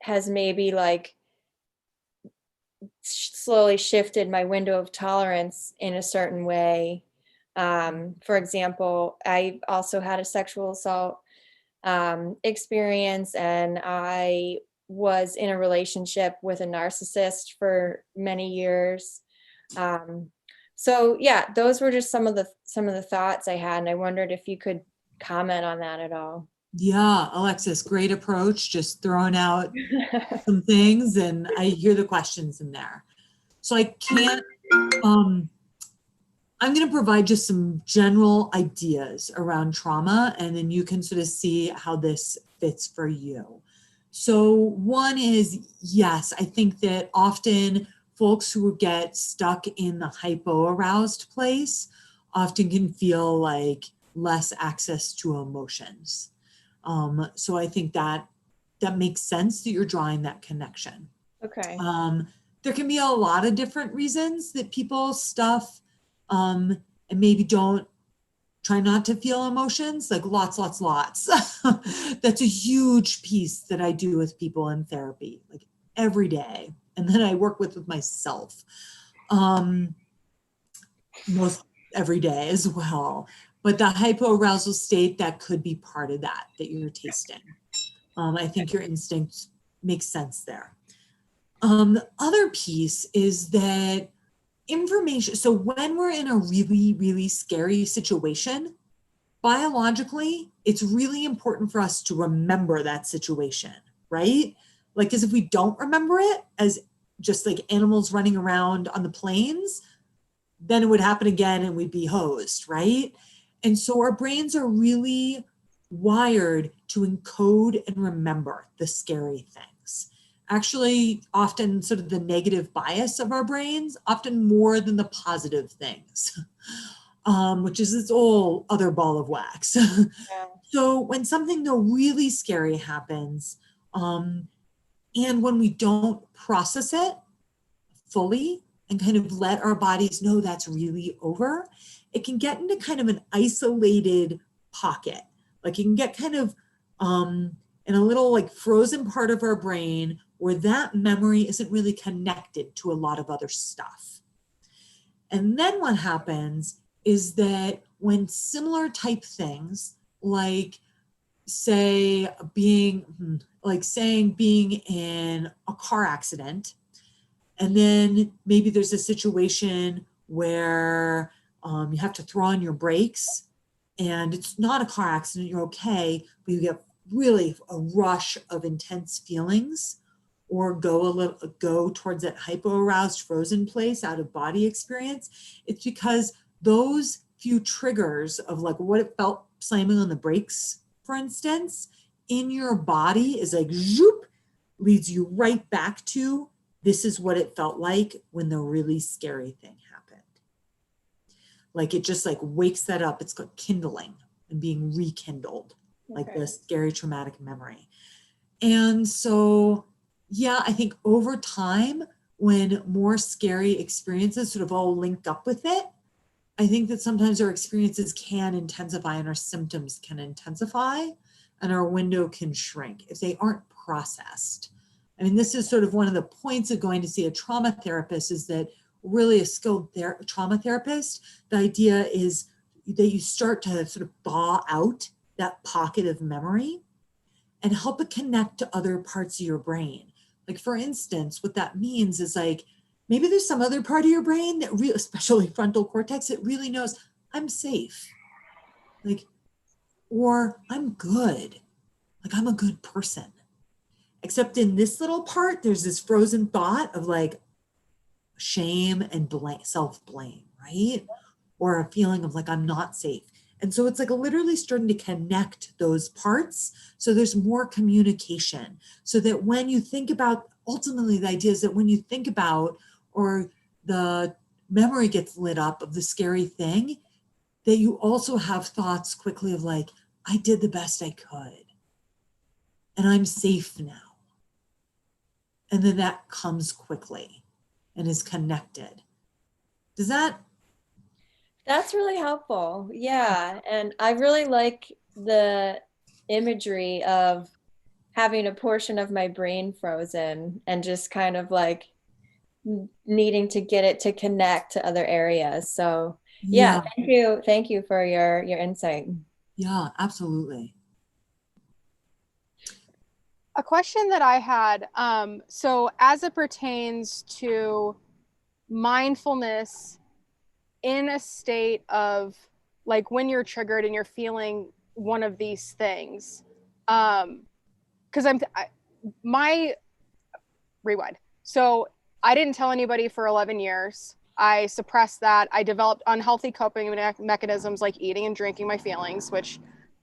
has maybe like slowly shifted my window of tolerance in a certain way. For example, I also had a sexual assault experience, and I was in a relationship with a narcissist for many years. So yeah, those were just some of the thoughts I had, and I wondered if you could comment on that at all. Yeah, Alexis, great approach. Just throwing out some things, and I hear the questions in there. So I can't, I'm going to provide just some general ideas around trauma, and then you can sort of see how this fits for you. So one is, yes, I think that often folks who get stuck in the hypoaroused place often can feel like less access to emotions. So I think that makes sense that you're drawing that connection. Okay. There can be a lot of different reasons that people stuff and maybe don't try not to feel emotions, like lots. That's a huge piece that I do with people in therapy, like every day. And then I work with myself most every day as well. But the hypoarousal state, that could be part of that you're tasting. I think your instinct makes sense there. The other piece is that information, so when we're in a really, really scary situation, biologically, it's really important for us to remember that situation, right? Like, because if we don't remember it as just like animals running around on the plains, then it would happen again and we'd be hosed, right? And so our brains are really wired to encode and remember the scary things. Actually, often sort of the negative bias of our brains, often more than the positive things, which is its whole other ball of wax. Yeah. So when something though really scary happens, and when we don't process it fully and kind of let our bodies know that's really over, it can get into kind of an isolated pocket. Like it can get kind of in a little like frozen part of our brain where that memory isn't really connected to a lot of other stuff. And then what happens is that when similar type things, like being in a car accident, and then maybe there's a situation where you have to throw on your brakes and it's not a car accident, you're okay, but you get really a rush of intense feelings, or go towards that hyperaroused frozen place, out of body experience, it's because those few triggers of like what it felt slamming on the brakes, for instance, in your body is like zoop, leads you right back to this is what it felt like when the really scary thing happened. Like it just like wakes that up. It's called kindling and being rekindled, like the scary traumatic memory. And so, yeah, I think over time, when more scary experiences sort of all link up with it, I think that sometimes our experiences can intensify and our symptoms can intensify and our window can shrink if they aren't processed. I mean, this is sort of one of the points of going to see a trauma therapist, is that really a skilled trauma therapist, the idea is that you start to sort of thaw out that pocket of memory and help it connect to other parts of your brain. Like, for instance, what that means is like, maybe there's some other part of your brain that especially frontal cortex, that really knows I'm safe, like, or I'm good, like I'm a good person. Except in this little part, there's this frozen thought of like shame and self-blame, right? Or a feeling of like, I'm not safe. And so it's like literally starting to connect those parts. So there's more communication, so that when you think about, ultimately the idea is that when you think about, or the memory gets lit up of the scary thing, that you also have thoughts quickly of like, I did the best I could and I'm safe now. And then that comes quickly and is connected. Does that? That's really helpful. Yeah. And I really like the imagery of having a portion of my brain frozen and just kind of like needing to get it to connect to other areas. So yeah, thank you for your insight. Yeah, absolutely. A question that I had, so as it pertains to mindfulness in a state of like when you're triggered and you're feeling one of these things, because rewind. So I didn't tell anybody for 11 years. I suppressed that. I developed unhealthy coping mechanisms like eating and drinking my feelings, which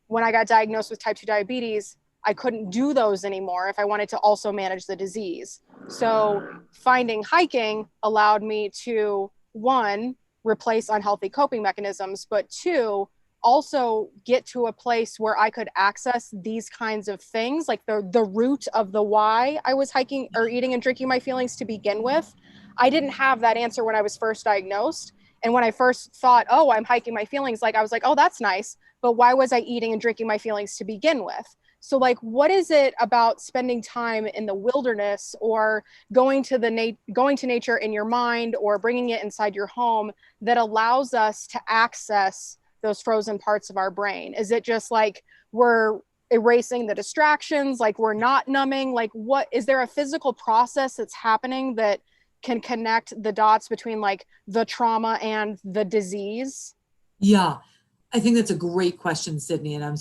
when I got diagnosed with type 2 diabetes, I couldn't do those anymore if I wanted to also manage the disease. So finding hiking allowed me to, one, replace unhealthy coping mechanisms, but two, also get to a place where I could access these kinds of things, like the root of the why I was hiking or eating and drinking my feelings to begin with. I didn't have that answer when I was first diagnosed. And when I first thought, oh, I'm hiking my feelings, like I was like, oh, that's nice. But why was I eating and drinking my feelings to begin with? So like, what is it about spending time in the wilderness or going to nature in your mind or bringing it inside your home that allows us to access those frozen parts of our brain? Is it just like we're erasing the distractions, like we're not numbing? Like, what is there a physical process that's happening that can connect the dots between like the trauma and the disease? Yeah, I think that's a great question, Sydney. And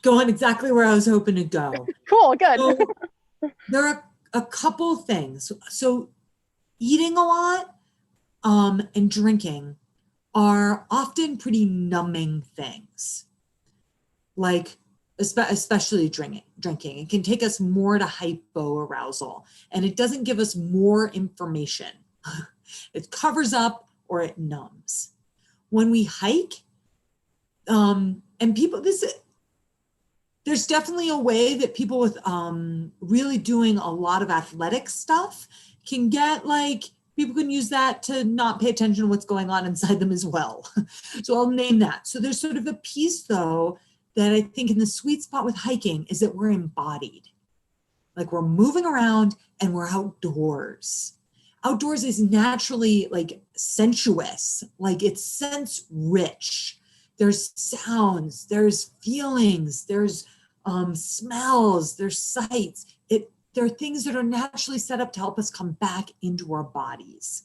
going exactly where I was hoping to go. Cool, good. So, there are a couple things. So eating a lot and drinking are often pretty numbing things. Like especially drinking. It can take us more to hypoarousal, and it doesn't give us more information. It covers up or it numbs. When we hike, and people, there's definitely a way that people with really doing a lot of athletic stuff can get like, people can use that to not pay attention to what's going on inside them as well. So I'll name that. So there's sort of a piece though, that I think in the sweet spot with hiking is that we're embodied. Like we're moving around and we're outdoors. Outdoors is naturally like sensuous, like it's sense rich. There's sounds, there's feelings, there's smells, there's sights. There are things that are naturally set up to help us come back into our bodies.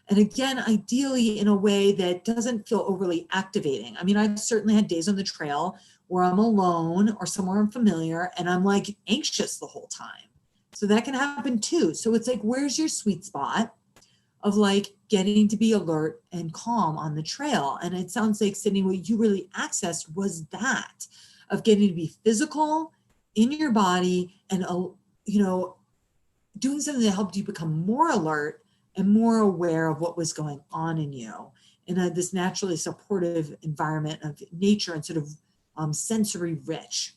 And again, ideally in a way that doesn't feel overly activating. I mean, I've certainly had days on the trail where I'm alone or somewhere unfamiliar and I'm like anxious the whole time. So that can happen too. So it's like, where's your sweet spot of like getting to be alert and calm on the trail? And it sounds like, Sydney, what you really accessed was that of getting to be physical in your body and, you know, doing something that helped you become more alert and more aware of what was going on in you in this naturally supportive environment of nature and sort of sensory rich.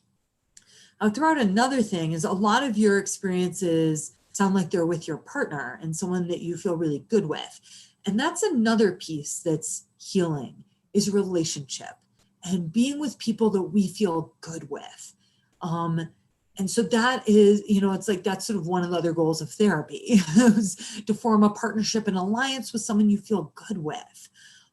I'll throw out another thing is a lot of your experiences sound like they're with your partner and someone that you feel really good with. And that's another piece that's healing is relationship and being with people that we feel good with. And so that is, you know, it's like that's sort of one of the other goals of therapy is to form a partnership and alliance with someone you feel good with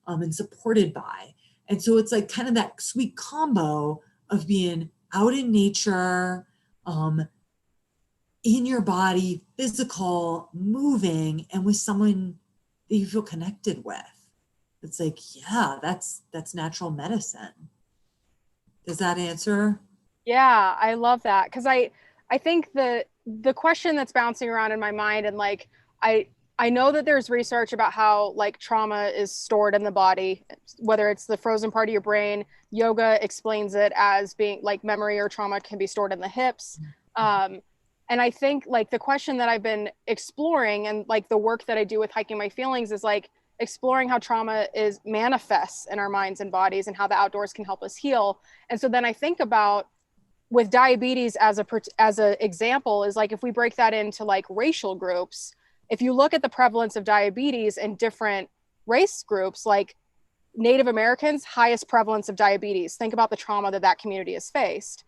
and supported by. And so it's like kind of that sweet combo of being out in nature, in your body, physical, moving, and with someone that you feel connected with. It's like, yeah, that's natural medicine. Does that answer? Yeah, I love that. Because I think the question that's bouncing around in my mind, and like I know that there's research about how like trauma is stored in the body, whether it's the frozen part of your brain. Yoga explains it as being like memory or trauma can be stored in the hips. And I think like the question that I've been exploring and like the work that I do with Hiking My Feelings is like exploring how trauma is manifests in our minds and bodies and how the outdoors can help us heal. And so then I think about with diabetes as a example is like if we break that into like racial groups, if you look at the prevalence of diabetes in different race groups, like Native Americans, highest prevalence of diabetes. Think about the trauma that community has faced.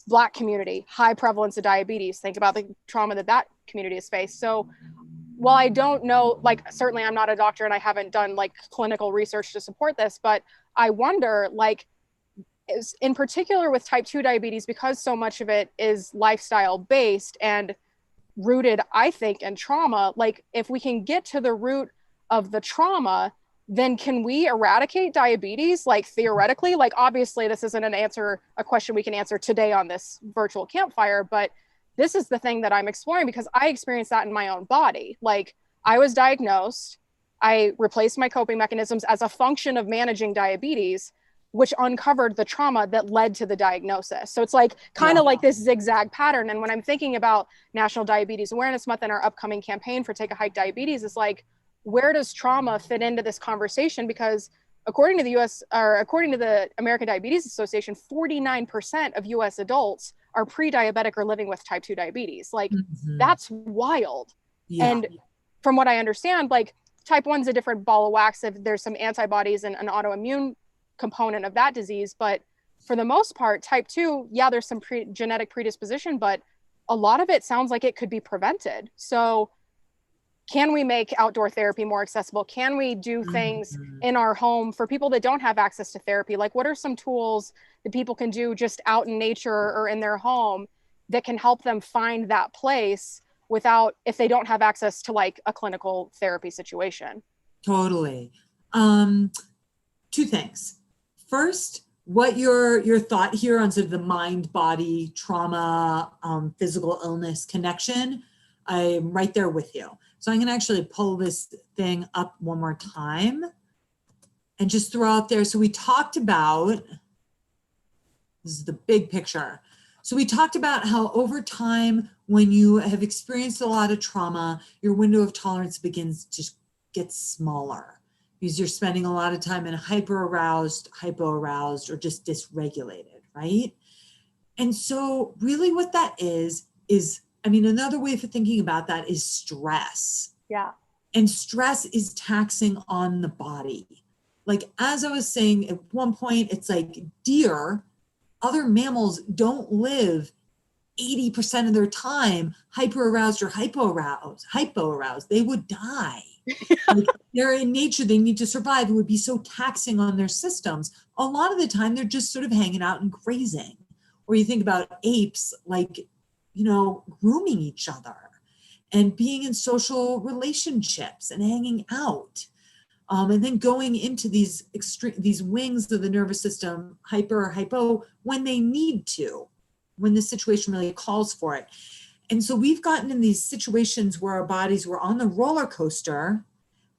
Black community, high prevalence of diabetes. Think about the trauma that community has faced. So while I don't know, like certainly I'm not a doctor and I haven't done like clinical research to support this, but I wonder like, in particular with type 2 diabetes, because so much of it is lifestyle based and rooted, I think, in trauma, like if we can get to the root of the trauma, then can we eradicate diabetes? Like theoretically, like obviously this isn't a question we can answer today on this virtual campfire, but this is the thing that I'm exploring because I experienced that in my own body. Like I was diagnosed, I replaced my coping mechanisms as a function of managing diabetes, which uncovered the trauma that led to the diagnosis. So it's like kind of like this zigzag pattern. And when I'm thinking about National Diabetes Awareness Month and our upcoming campaign for Take a Hike Diabetes, it's like, where does trauma fit into this conversation? Because according to the American Diabetes Association, 49% of US adults are pre-diabetic or living with type 2 diabetes. Like that's wild. Yeah. And from what I understand, like type 1 is a different ball of wax. If there's some antibodies and an autoimmune component of that disease, but for the most part, type 2, yeah, there's some genetic predisposition, but a lot of it sounds like it could be prevented. So can we make outdoor therapy more accessible? Can we do things in our home for people that don't have access to therapy? Like what are some tools that people can do just out in nature or in their home that can help them find that place without, if they don't have access to like a clinical therapy situation? Totally. Two things. First, what your thought here on sort of the mind-body trauma, physical illness connection, I'm right there with you. So I'm going to actually pull this thing up one more time and just throw out there. So we talked about, this is the big picture. So we talked about how over time, when you have experienced a lot of trauma, your window of tolerance begins to get smaller because you're spending a lot of time in hyperaroused, hypoaroused, or just dysregulated, right? And so really what that is, I mean, another way for thinking about that is stress. Yeah. And stress is taxing on the body. Like, as I was saying, at one point, it's like deer, other mammals don't live 80% of their time hyperaroused or hypoaroused. They would die. Like, they're in nature, they need to survive. It would be so taxing on their systems. A lot of the time, they're just sort of hanging out and grazing. Or you think about apes, like, you know, grooming each other. and being in social relationships and hanging out. And then going into these wings of the nervous system, hyper or hypo, when they need to, when the situation really calls for it. And so we've gotten in these situations where our bodies were on the roller coaster.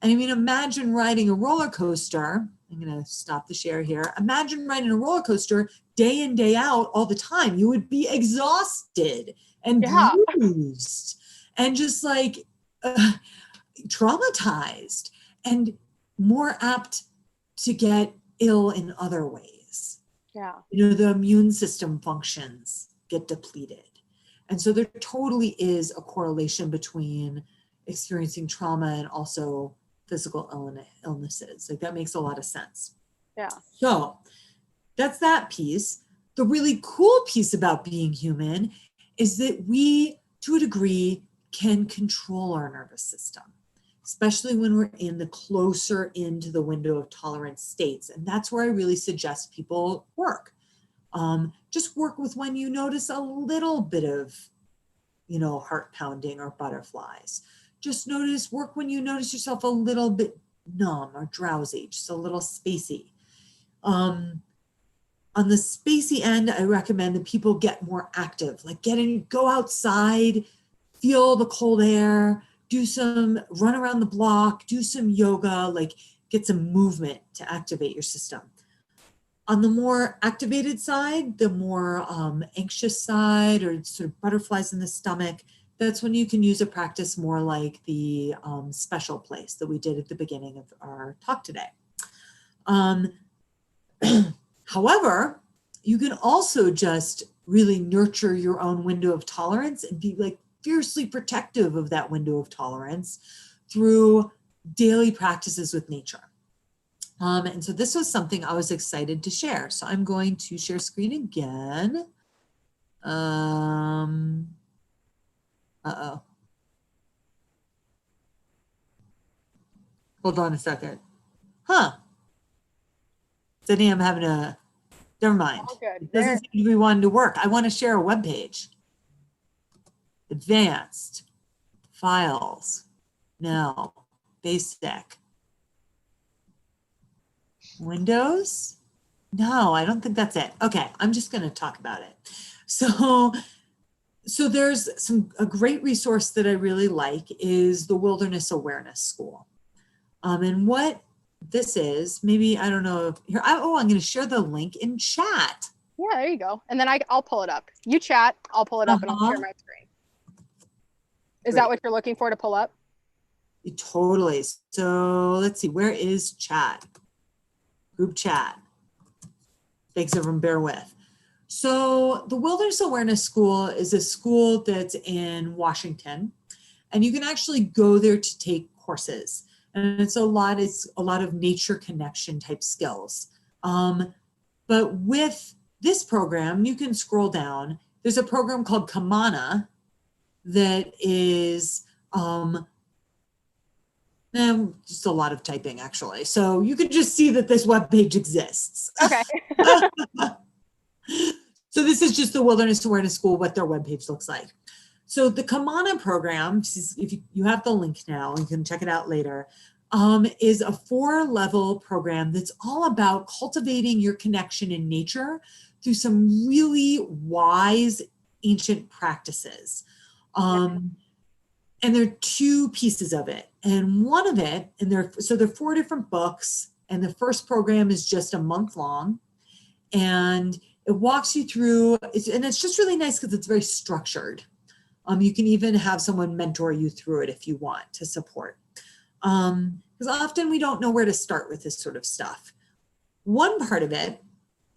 And I mean, imagine riding a roller coaster. I'm going to stop the share here. Imagine riding a roller coaster day in, day out, all the time. You would be exhausted and bruised and just like traumatized and more apt to get ill in other ways. Yeah. You know, the immune system functions get depleted. And so there totally is a correlation between experiencing trauma and also physical illnesses. Like that makes a lot of sense. Yeah. So that's that piece. The really cool piece about being human is that we, to a degree, can control our nervous system, especially when we're in the closer into the window of tolerance states. And that's where I really suggest people work. Just work with when you notice a little bit of, you know, heart pounding or butterflies. Just work when you notice yourself a little bit numb or drowsy, just a little spacey. On the spacey end, I recommend that people get more active, like go outside, feel the cold air, run around the block, do some yoga, like get some movement to activate your system. On the more activated side, the more anxious side or sort of butterflies in the stomach, that's when you can use a practice more like the special place that we did at the beginning of our talk today. However, you can also just really nurture your own window of tolerance and be like fiercely protective of that window of tolerance through daily practices with nature. And so this was something I was excited to share. So I'm going to share screen again. Uh-oh. Hold on a second. Sydney, I'm having never mind. Oh, good. It doesn't seem to be wanting to work. I want to share a web page. Advanced, files, no, basic. Windows? No, I don't think that's it. Okay, I'm just going to talk about it. So there's a great resource that I really like is the Wilderness Awareness School. And what this is, maybe, I don't know if here, I'm going to share the link in chat. Yeah, there you go. And then I'll pull it up. You chat, I'll pull it up and I'll share my screen. Is that what you're looking for to pull up? Totally. So let's see, where is chat? Group chat. Thanks everyone, bear with. So the Wilderness Awareness School is a school that's in Washington, and you can actually go there to take courses. And it's a lot of nature connection type skills. But with this program, you can scroll down. There's a program called Kamana that is just a lot of typing actually. So you can just see that this web page exists. Okay. So this is just the Wilderness Awareness School, what their webpage looks like. So the Kamana program, if you have the link now, you can check it out later, is a 4-level program that's all about cultivating your connection in nature through some really wise ancient practices. And there are 2 pieces of it. And one of it, there are 4 different books, and the first program is just a month long. And it walks you through, and it's just really nice because it's very structured. You can even have someone mentor you through it if you want to support. Because often we don't know where to start with this sort of stuff. One part of it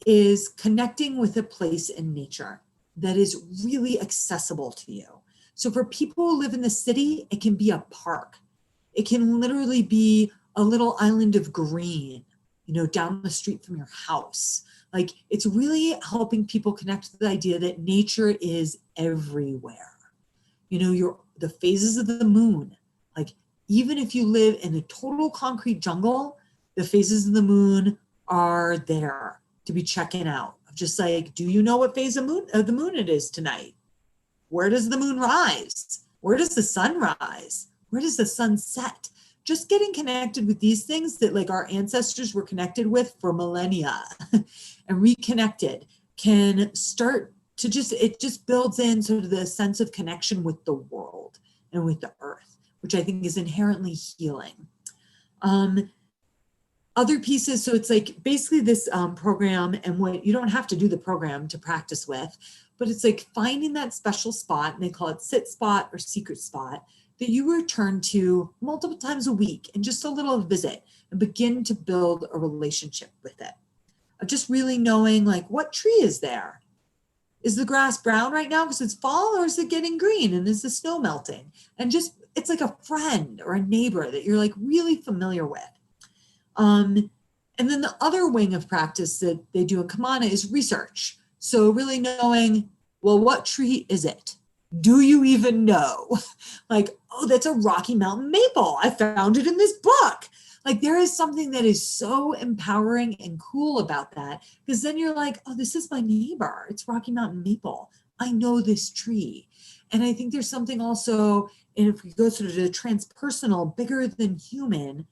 is connecting with a place in nature that is really accessible to you. So for people who live in the city, it can be a park. It can literally be a little island of green, down the street from your house. Like, it's really helping people connect to the idea that nature is everywhere. The phases of the moon, like even if you live in a total concrete jungle, the phases of the moon are there to be checking out. Just like, do you know what phase of the moon it is tonight? Where does the moon rise? Where does the sun rise? Where does the sun set? Just getting connected with these things that like our ancestors were connected with for millennia and reconnected can start to it just builds in sort of the sense of connection with the world and with the earth, which I think is inherently healing. Other pieces, so it's like basically this program, and what you don't have to do the program to practice with, but it's like finding that special spot, and they call it sit spot or secret spot, that you return to multiple times a week and just a little visit and begin to build a relationship with it. Of just really knowing like, what tree is there? Is the grass brown right now because it's fall, or is it getting green and is the snow melting? And just, it's like a friend or a neighbor that you're like really familiar with. And then the other wing of practice that they do in Kamana is research. So really knowing, well, what tree is it? Do you even know? Like, oh, that's a Rocky Mountain maple. I found it in this book. Like there is something that is so empowering and cool about that, because then you're like, oh, this is my neighbor. It's Rocky Mountain maple. I know this tree. And I think there's something also, and if we go sort of to the transpersonal, bigger than human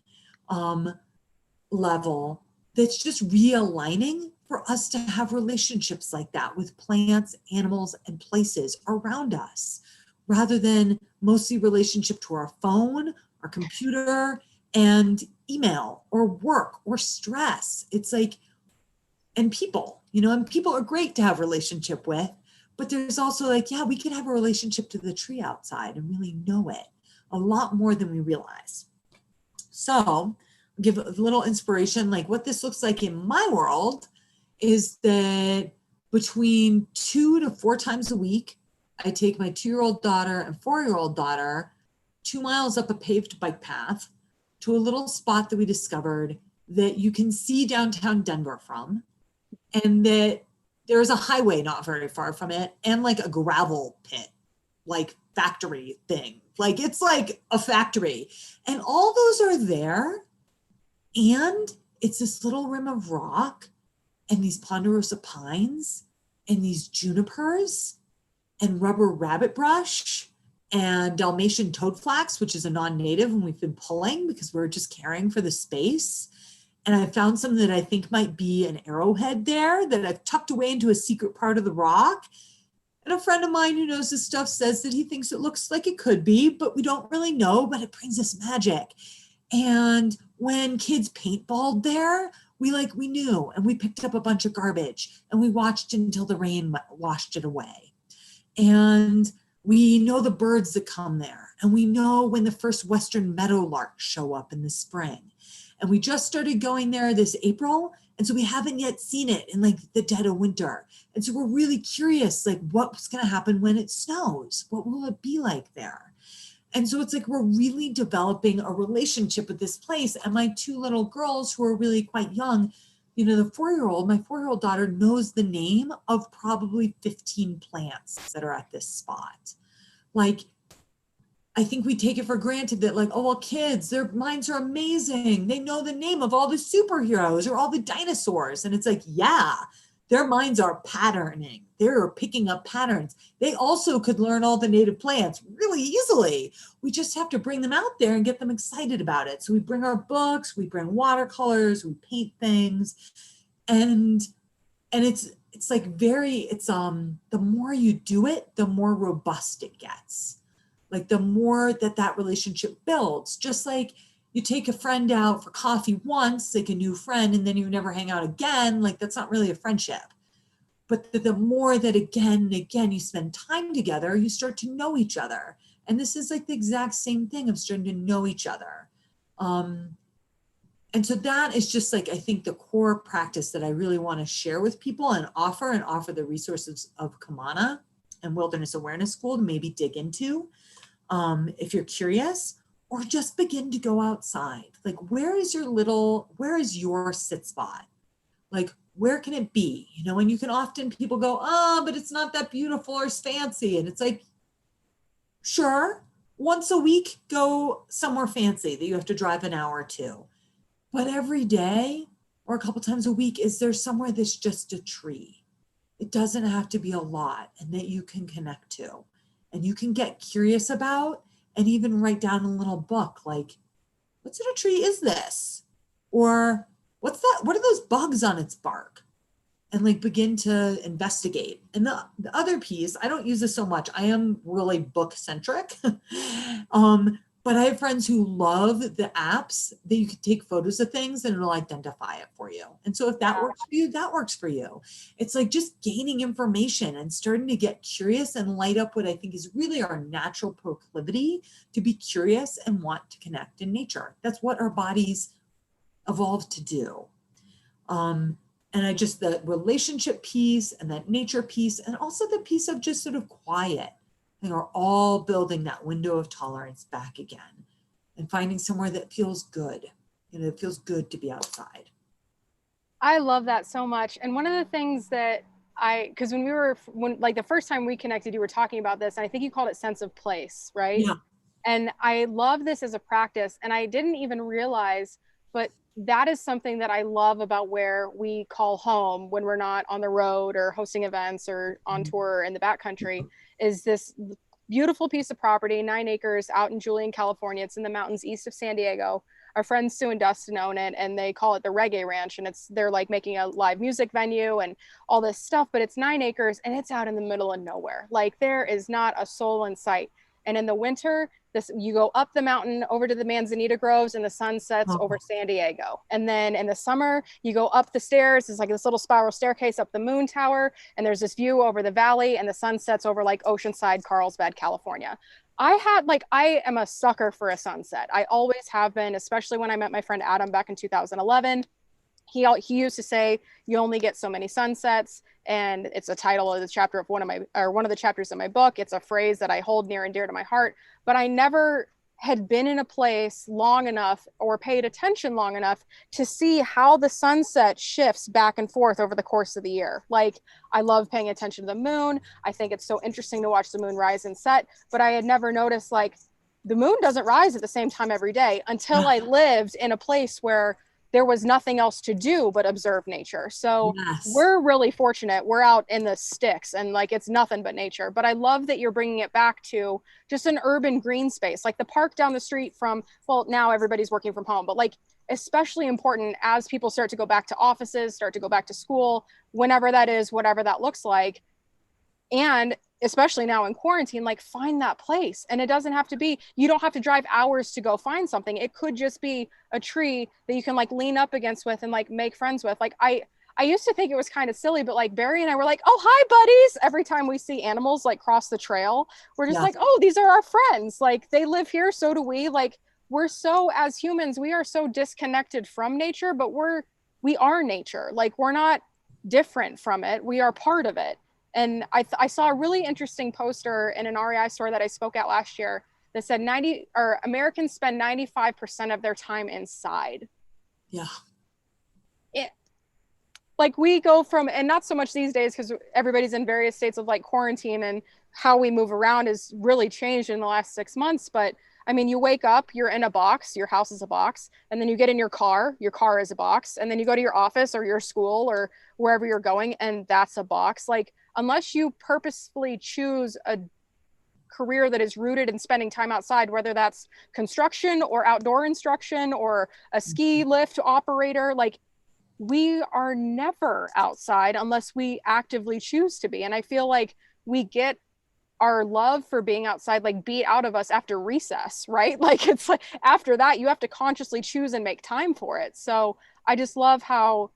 level, that's just realigning for us to have relationships like that with plants, animals, and places around us, rather than mostly relationship to our phone, our computer, and email or work or stress. It's like, and people, and people are great to have relationship with, but there's also like, yeah, we can have a relationship to the tree outside and really know it a lot more than we realize. So I'll give a little inspiration, like what this looks like in my world is that between 2 to 4 times a week, I take my 2-year-old daughter and 4-year-old daughter 2 miles up a paved bike path to a little spot that we discovered that you can see downtown Denver from, and that there's a highway not very far from it, and like a gravel pit, like factory thing. Like it's like a factory, and all those are there. And it's this little rim of rock and these ponderosa pines and these junipers and rubber rabbit brush and Dalmatian toadflax, which is a non-native, and we've been pulling because we're just caring for the space. And I found some that I think might be an arrowhead there that I've tucked away into a secret part of the rock. And a friend of mine who knows this stuff says that he thinks it looks like it could be, but we don't really know, but it brings us magic. And when kids paintballed there, we knew, and we picked up a bunch of garbage and we watched until the rain washed it away. And we know the birds that come there, and we know when the first western meadowlarks show up in the spring. And we just started going there this April, and so we haven't yet seen it in like the dead of winter. And so we're really curious, like what's going to happen when it snows? What will it be like there? And so it's like we're really developing a relationship with this place. And my 2 little girls who are really quite young, my 4-year-old daughter knows the name of probably 15 plants that are at this spot. Like, I think we take it for granted that like, oh, well, kids, their minds are amazing. They know the name of all the superheroes or all the dinosaurs. And it's like, yeah, their minds are patterning. They're picking up patterns. They also could learn all the native plants really easily. We just have to bring them out there and get them excited about it. So we bring our books, we bring watercolors, we paint things. And it's like the more you do it, the more robust it gets. Like the more that relationship builds, just like you take a friend out for coffee once, like a new friend, and then you never hang out again, like that's not really a friendship. But the more that again and again you spend time together, you start to know each other. And this is like the exact same thing of starting to know each other. And so that is just like, I think the core practice that I really want to share with people and offer the resources of Kamana and Wilderness Awareness School to maybe dig into if you're curious, or just begin to go outside. Like, where is your sit spot? Like, where can it be? And you can often, people go, but it's not that beautiful or fancy. And it's like, sure, once a week, go somewhere fancy that you have to drive an hour to. But every day or a couple times a week, is there somewhere that's just a tree? It doesn't have to be a lot, and that you can connect to. and you can get curious about and even write down a little book like, what sort of tree is this? Or what's that? What are those bugs on its bark? And like begin to investigate. And the other piece, I don't use this so much. I am really book centric. But I have friends who love the apps that you can take photos of things and it'll identify it for you. And so if that works for you, that works for you. It's like just gaining information and starting to get curious and light up what I think is really our natural proclivity to be curious and want to connect in nature. That's what our bodies evolved to do. And the relationship piece and that nature piece, and also the piece of just sort of quiet, they are all building that window of tolerance back again and finding somewhere that feels good. It feels good to be outside. I love that so much. And one of the things that because when like the first time we connected, you were talking about this, and I think you called it sense of place, right? Yeah. And I love this as a practice. And I didn't even realize, but that is something that I love about where we call home when we're not on the road or hosting events or on tour in the backcountry, is this beautiful piece of property, 9 acres out in Julian, California. It's in the mountains east of San Diego. Our friends Sue and Dustin own it, and they call it the Reggae Ranch. And they're like making a live music venue and all this stuff, but it's 9 acres and it's out in the middle of nowhere. Like there is not a soul in sight. And in the winter, you go up the mountain over to the Manzanita Groves and the sun sets over San Diego. And then in the summer, you go up the stairs. It's like this little spiral staircase up the Moon Tower. And there's this view over the valley and the sun sets over like Oceanside, Carlsbad, California. I am a sucker for a sunset. I always have been, especially when I met my friend Adam back in 2011. He used to say, you only get so many sunsets. And it's a title of the chapter of one of the chapters in my book. It's a phrase that I hold near and dear to my heart, but I never had been in a place long enough or paid attention long enough to see how the sunset shifts back and forth over the course of the year. Like, I love paying attention to the moon. I think it's so interesting to watch the moon rise and set, but I had never noticed like the moon doesn't rise at the same time every day until I lived in a place where there was nothing else to do but observe nature. So we're really fortunate. We're out in the sticks and like it's nothing but nature. But I love that you're bringing it back to just an urban green space, like the park down the street from, well, now everybody's working from home, but like especially important as people start to go back to offices, start to go back to school, whenever that is, whatever that looks like. And especially now in quarantine, like find that place. And it doesn't have to be, you don't have to drive hours to go find something. It could just be a tree that you can like lean up against with and like make friends with. Like I used to think it was kind of silly, but like Barry and I were like, oh, hi buddies. Every time we see animals like cross the trail, we're just like, oh, these are our friends. Like they live here. So do we. Like we're so, as humans, we are so disconnected from nature, but we are nature. Like we're not different from it. We are part of it. And I saw a really interesting poster in an REI store that I spoke at last year that said Americans spend 95% of their time inside. Yeah. Like we go from, and not so much these days because everybody's in various states of like quarantine and how we move around has really changed in the last 6 months. But I mean, you wake up, you're in a box, your house is a box, and then you get in your car is a box, and then you go to your office or your school or wherever you're going, and that's a box. Like, unless you purposefully choose a career that is rooted in spending time outside, whether that's construction or outdoor instruction or a ski lift operator, like we are never outside unless we actively choose to be. And I feel like we get our love for being outside like beat out of us after recess, right? Like it's like after that you have to consciously choose and make time for it. So I just love how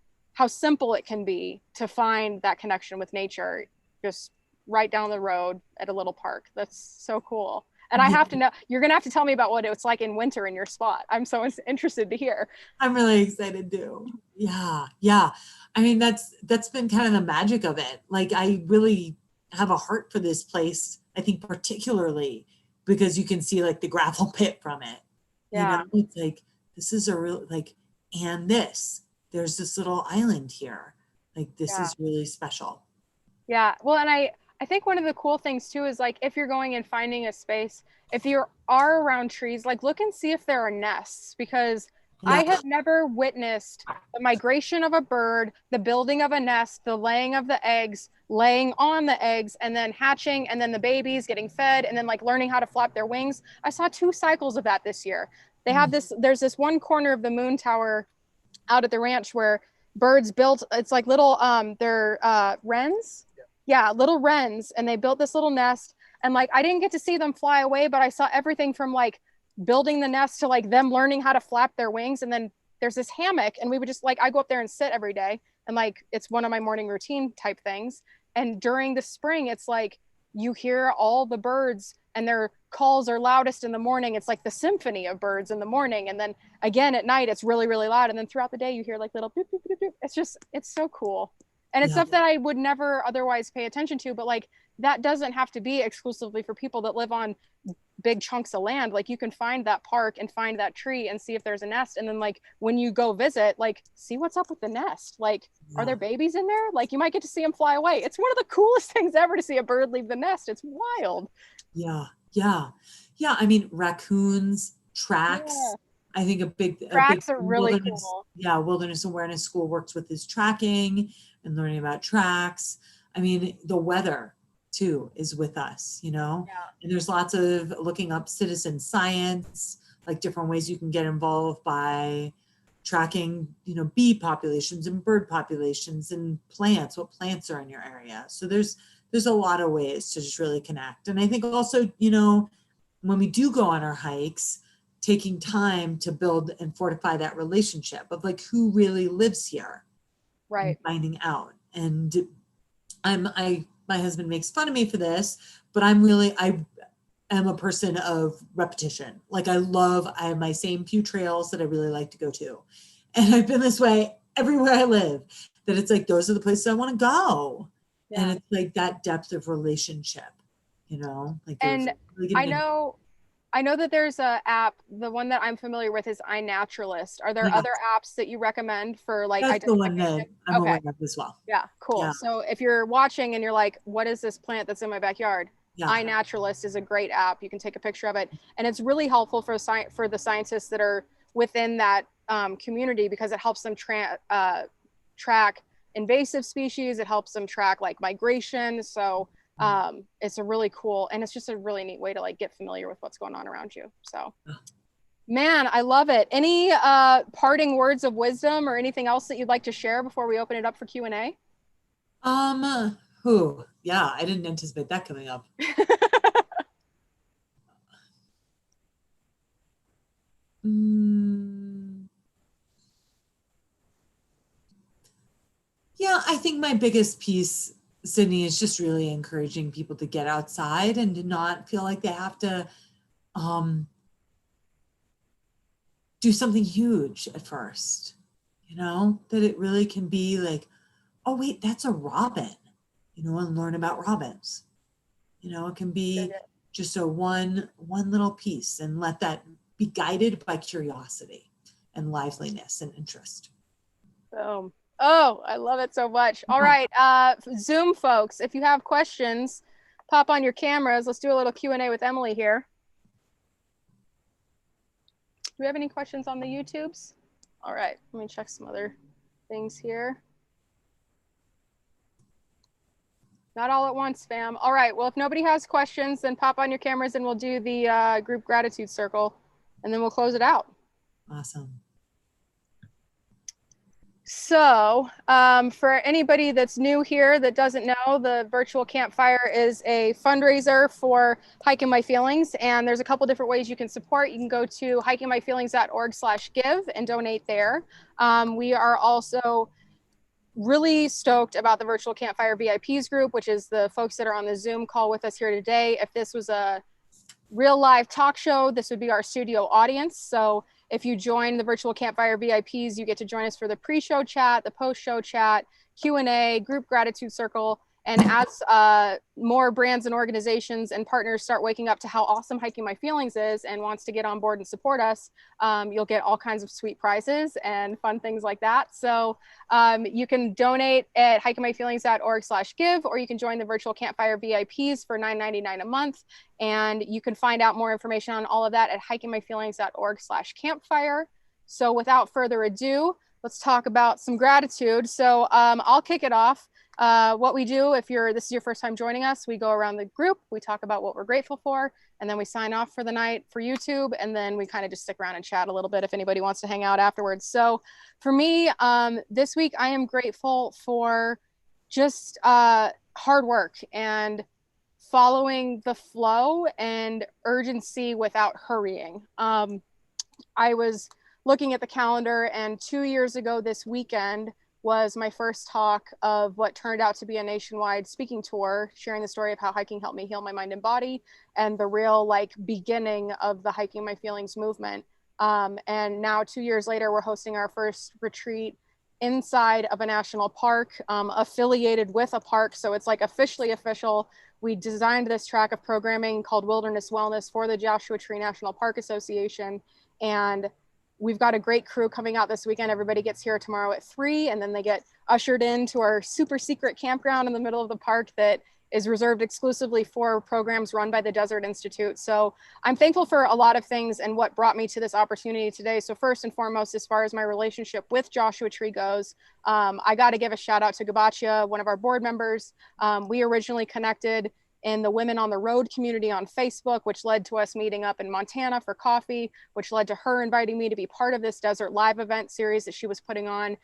simple it can be to find that connection with nature just right down the road at a little park. That's so cool. And I have to know, you're going to have to tell me about what it's like in winter in your spot. I'm so interested to hear. I'm really excited too. Yeah. Yeah. I mean, that's been kind of the magic of it. Like I really have a heart for this place, I think particularly because you can see like the gravel pit from it. Yeah. You know, it's like, this is a real, like, and there's this little island here. Like, this is really special. Yeah. Well, and I think one of the cool things too is like if you're going and finding a space, if you are around trees, like look and see if there are nests, because I have never witnessed the migration of a bird, the building of a nest, the laying of the eggs, laying on the eggs, and then hatching, and then the babies getting fed, and then like learning how to flap their wings. I saw 2 cycles of that this year. They have this, there's this one corner of the moon tower out at the ranch where birds built, it's like little, they're wrens. Yeah, little wrens. And they built this little nest. And like, I didn't get to see them fly away, but I saw everything from like building the nest to like them learning how to flap their wings. And then there's this hammock, and we would just like, I go up there and sit every day, and like it's one of my morning routine type things. And during the spring, it's like you hear all the birds, and their calls are loudest in the morning. It's like the symphony of birds in the morning, and then again at night it's really, really loud, and then throughout the day you hear like little boop, boop, boop, boop. It's just, it's so cool. And it's stuff that I would never otherwise pay attention to, but like that doesn't have to be exclusively for people that live on big chunks of land. Like you can find that park and find that tree and see if there's a nest. And then like when you go visit, like see what's up with the nest. Like, are there babies in there? Like you might get to see them fly away. It's one of the coolest things ever to see a bird leave the nest. It's wild. Yeah. I mean, raccoons, tracks. Yeah. I think a big Tracks are really cool. Yeah, Wilderness Awareness School works with this tracking and learning about tracks. I mean, the weather too is with us, you know? Yeah. And there's lots of looking up citizen science, like different ways you can get involved by tracking, you know, bee populations and bird populations and plants, what plants are in your area. So there's a lot of ways to just really connect. And I think also, you know, when we do go on our hikes, taking time to build and fortify that relationship of like who really lives here, right? And finding out. And my husband makes fun of me for this, but I am a person of repetition. Like I have my same few trails that I really like to go to, and I've been this way everywhere I live. That it's like those are the places I want to go, and it's like that depth of relationship, you know. Like, and really I know that there's a app. The one that I'm familiar with is iNaturalist. Are there other apps that you recommend for like that's the one that I'm aware of as well? Yeah, cool. Yeah. So if you're watching and you're like, what is this plant that's in my backyard? Yeah. iNaturalist is a great app. You can take a picture of it, and it's really helpful for the scientists that are within that community, because it helps them track invasive species. It helps them track like migration. So it's a really cool, and it's just a really neat way to like get familiar with what's going on around you. So man, I love it. Any parting words of wisdom or anything else that you'd like to share before we open it up for Q&A? Yeah, I didn't anticipate that coming up. Yeah, I think my biggest piece, Sydney, is just really encouraging people to get outside and to not feel like they have to do something huge at first, you know, that it really can be like, oh wait, that's a robin, you know, and learn about robins. You know, it can be just a one little piece, and let that be guided by curiosity and liveliness and interest. Boom. Oh, I love it so much. All right, Zoom folks, if you have questions, pop on your cameras. Let's do a little Q&A with Emily here. Do we have any questions on the YouTubes? All right, let me check some other things here. Not all at once, fam. All right, well, if nobody has questions, then pop on your cameras and we'll do the group gratitude circle, and then we'll close it out. Awesome. So for anybody that's new here that doesn't know, the virtual campfire is a fundraiser for Hiking My Feelings, and there's a couple different ways you can support. You can go to hikingmyfeelings.org/give and donate there. We are also really stoked about the virtual campfire VIPs group, which is the folks that are on the Zoom call with us here today. If this was a real live talk show, this would be our studio audience. So if you join the virtual campfire VIPs, you get to join us for the pre-show chat, the post-show chat, Q&A, group gratitude circle. And as more brands and organizations and partners start waking up to how awesome Hiking My Feelings is and wants to get on board and support us, you'll get all kinds of sweet prizes and fun things like that. So you can donate at hikingmyfeelings.org/give, or you can join the virtual campfire VIPs for $9.99 a month. And you can find out more information on all of that at hikingmyfeelings.org/campfire. So without further ado, let's talk about some gratitude. So I'll kick it off. What we do, if this is your first time joining us, we go around the group, we talk about what we're grateful for, and then we sign off for the night for YouTube, and then we kind of just stick around and chat a little bit if anybody wants to hang out afterwards. So for me, this week, I am grateful for just hard work and following the flow and urgency without hurrying. I was looking at the calendar, and 2 years ago this weekend was my first talk of what turned out to be a nationwide speaking tour, sharing the story of how hiking helped me heal my mind and body, and the real beginning of the Hiking My Feelings movement. And now 2 years later, we're hosting our first retreat inside of a national park, affiliated with a park. So it's officially official. We designed this track of programming called Wilderness Wellness for the Joshua Tree National Park Association. And we've got a great crew coming out this weekend. Everybody gets here tomorrow at 3, and then they get ushered into our super secret campground in the middle of the park that is reserved exclusively for programs run by the Desert Institute. So I'm thankful for a lot of things and what brought me to this opportunity today. So first and foremost, as far as my relationship with Joshua Tree goes, I got to give a shout out to Gabatia, one of our board members. We originally connected in the Women on the Road community on Facebook, which led to us meeting up in Montana for coffee, which led to her inviting me to be part of this Desert Live event series that she was putting on,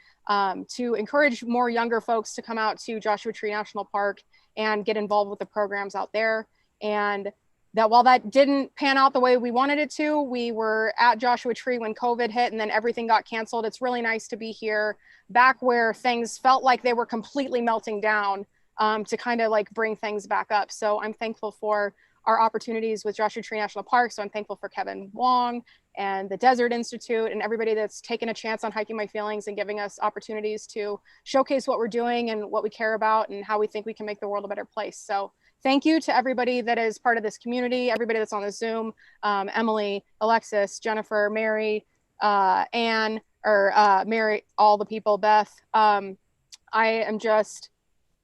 to encourage more younger folks to come out to Joshua Tree National Park and get involved with the programs out there. And that while that didn't pan out the way we wanted it to, we were at Joshua Tree when COVID hit and then everything got canceled. It's really nice to be here back where things felt like they were completely melting down, to kind of bring things back up. So I'm thankful for our opportunities with Joshua Tree National Park. So I'm thankful for Kevin Wong and the Desert Institute and everybody that's taken a chance on Hiking My Feelings and giving us opportunities to showcase what we're doing and what we care about and how we think we can make the world a better place. So thank you to everybody that is part of this community, everybody that's on the Zoom, Emily, Alexis, Jennifer, Mary, Anne, Mary, all the people, Beth. I am just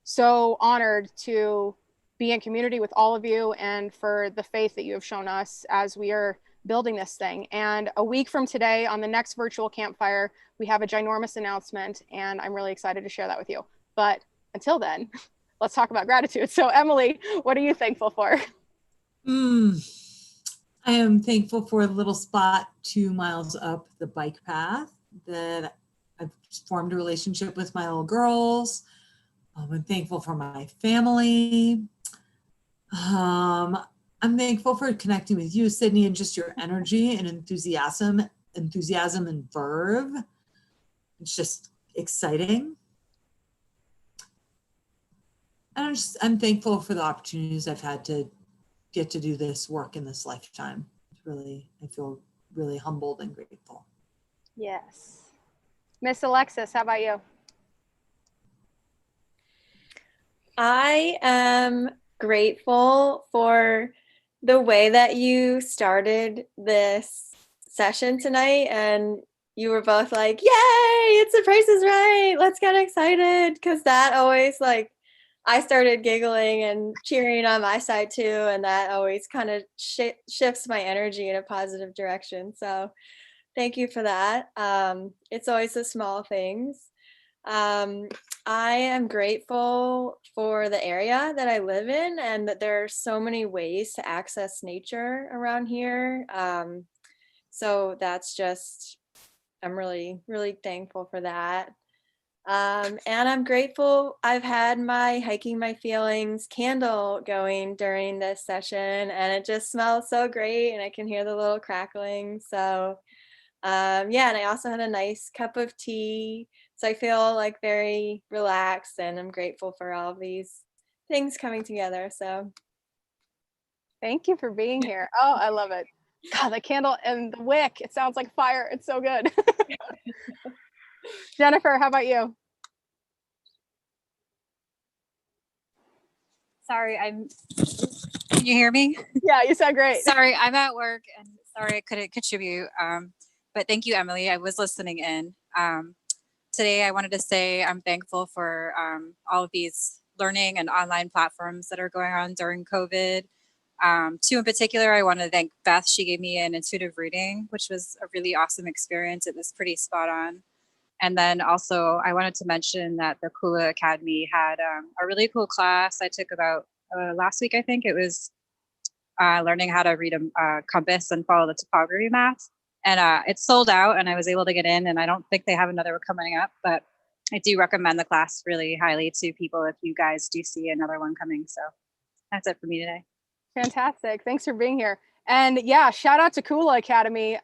so honored to be in community with all of you and for the faith that you have shown us as we are building this thing. And a week from today, on the next virtual campfire, we have a ginormous announcement, and I'm really excited to share that with you. But until then, let's talk about gratitude. So Emily, what are you thankful for? I am thankful for a little spot 2 miles up the bike path that I've formed a relationship with my little girls. I'm thankful for my family. I'm thankful for connecting with you, Sydney, and just your energy and enthusiasm and verve. It's just exciting. And I'm thankful for the opportunities I've had to get to do this work in this lifetime. I feel really humbled and grateful. Yes. Miss Alexis, how about you? I am grateful for the way that you started this session tonight, and you were both like, yay, it's The Price is Right, let's get excited, because that always I started giggling and cheering on my side too, and that always kind of shifts my energy in a positive direction. So thank you for that. It's always the small things. I am grateful for the area that I live in and that there are so many ways to access nature around here. So that's just, I'm really, really thankful for that. And I'm grateful I've had my Hiking My Feelings candle going during this session, and it just smells so great, and I can hear the little crackling. So yeah, and I also had a nice cup of tea. So I feel very relaxed, and I'm grateful for all of these things coming together. So thank you for being here. Oh, I love it. God, the candle and the wick, it sounds like fire. It's so good. Jennifer, how about you? Sorry, can you hear me? Yeah, you sound great. Sorry, I'm at work and sorry I couldn't contribute. But thank you, Emily. I was listening in. Today, I wanted to say I'm thankful for all of these learning and online platforms that are going on during COVID. Two in particular, I want to thank Beth. She gave me an intuitive reading, which was a really awesome experience. It was pretty spot on. And then also I wanted to mention that the Kula Academy had a really cool class I took about last week, I think. It was learning how to read a compass and follow the topography maps. And it's sold out and I was able to get in, and I don't think they have another one coming up, but I do recommend the class really highly to people if you guys do see another one coming. So that's it for me today. Fantastic. Thanks for being here. And yeah, shout out to Kula Academy.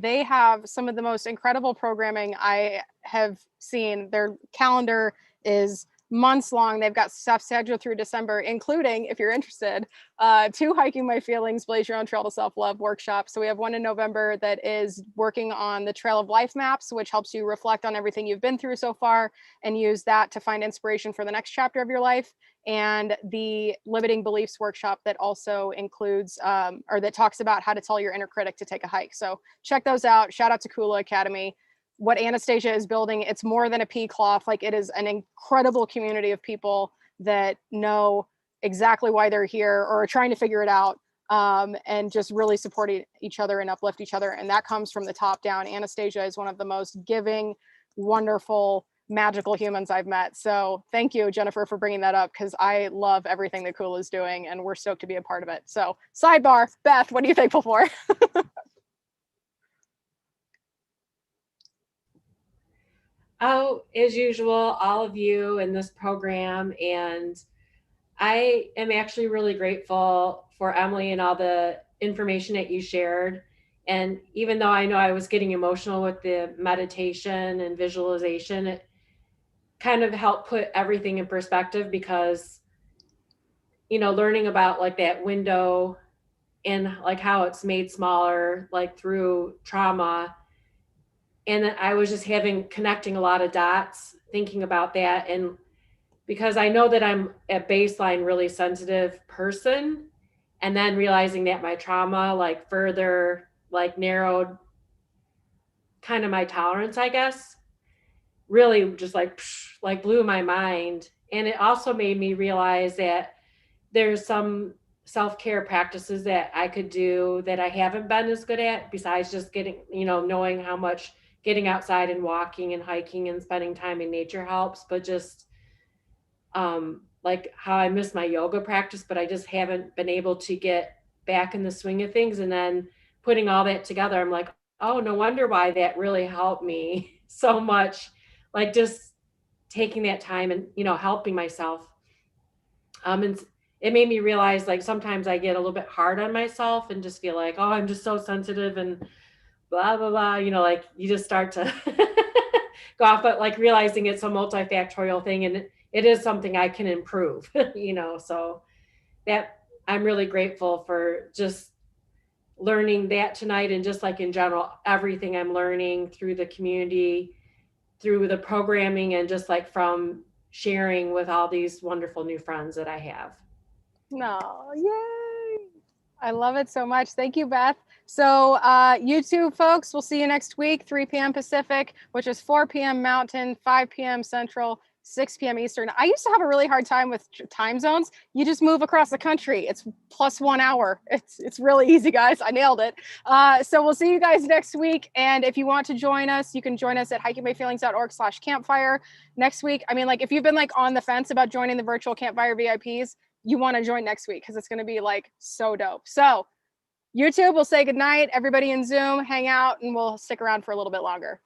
They have some of the most incredible programming I have seen. Their calendar is months long. They've got stuff scheduled through December, including, if you're interested, 2 Hiking My Feelings, Blaze Your Own Trail to Self-Love workshops. So we have one in November that is working on the Trail of Life maps, which helps you reflect on everything you've been through so far and use that to find inspiration for the next chapter of your life. And the Limiting Beliefs workshop that also includes, or that talks about how to tell your inner critic to take a hike. So check those out. Shout out to Kula Academy. What Anastasia is building, it's more than a pea cloth. Like, it is an incredible community of people that know exactly why they're here or are trying to figure it out, and just really support each other and uplift each other. And that comes from the top down. Anastasia is one of the most giving, wonderful, magical humans I've met. So thank you, Jennifer, for bringing that up, because I love everything that Kula is doing and we're stoked to be a part of it. So sidebar, Beth, what are you thankful for? Oh, as usual, all of you in this program. And I am actually really grateful for Emily and all the information that you shared. And even though I know I was getting emotional with the meditation and visualization, it kind of helped put everything in perspective, because, you know, learning about like that window and like how it's made smaller, like through trauma. And I was just connecting a lot of dots, thinking about that. And because I know that I'm a baseline really sensitive person, and then realizing that my trauma like further like narrowed kind of my tolerance, I guess, really just like blew my mind. And it also made me realize that there's some self-care practices that I could do that I haven't been as good at, besides just getting, you know, knowing how much getting outside and walking and hiking and spending time in nature helps, but just like how I miss my yoga practice, but I just haven't been able to get back in the swing of things. And then putting all that together, I'm like, oh, no wonder why that really helped me so much. Like just taking that time and, you know, helping myself. And it made me realize, like, sometimes I get a little bit hard on myself and just feel like, oh, I'm just so sensitive and blah, blah, blah, you know, like you just start to go off, but like realizing it's a multifactorial thing and it is something I can improve, you know, so that I'm really grateful for just learning that tonight. And just like in general, everything I'm learning through the community, through the programming, and just like from sharing with all these wonderful new friends that I have. No, yay. I love it so much. Thank you, Beth. So YouTube folks, we'll see you next week, 3 p.m. Pacific, which is 4 p.m. Mountain, 5 p.m. Central, 6 p.m. Eastern. I used to have a really hard time with time zones. You just move across the country. It's plus 1 hour. It's really easy, guys. I nailed it. So we'll see you guys next week. And if you want to join us, you can join us at hikingmyfeelings.org/campfire next week. I mean, like, if you've been like on the fence about joining the virtual Campfire VIPs, you want to join next week because it's going to be like so dope. So YouTube, we'll say goodnight. Everybody in Zoom, hang out, and we'll stick around for a little bit longer.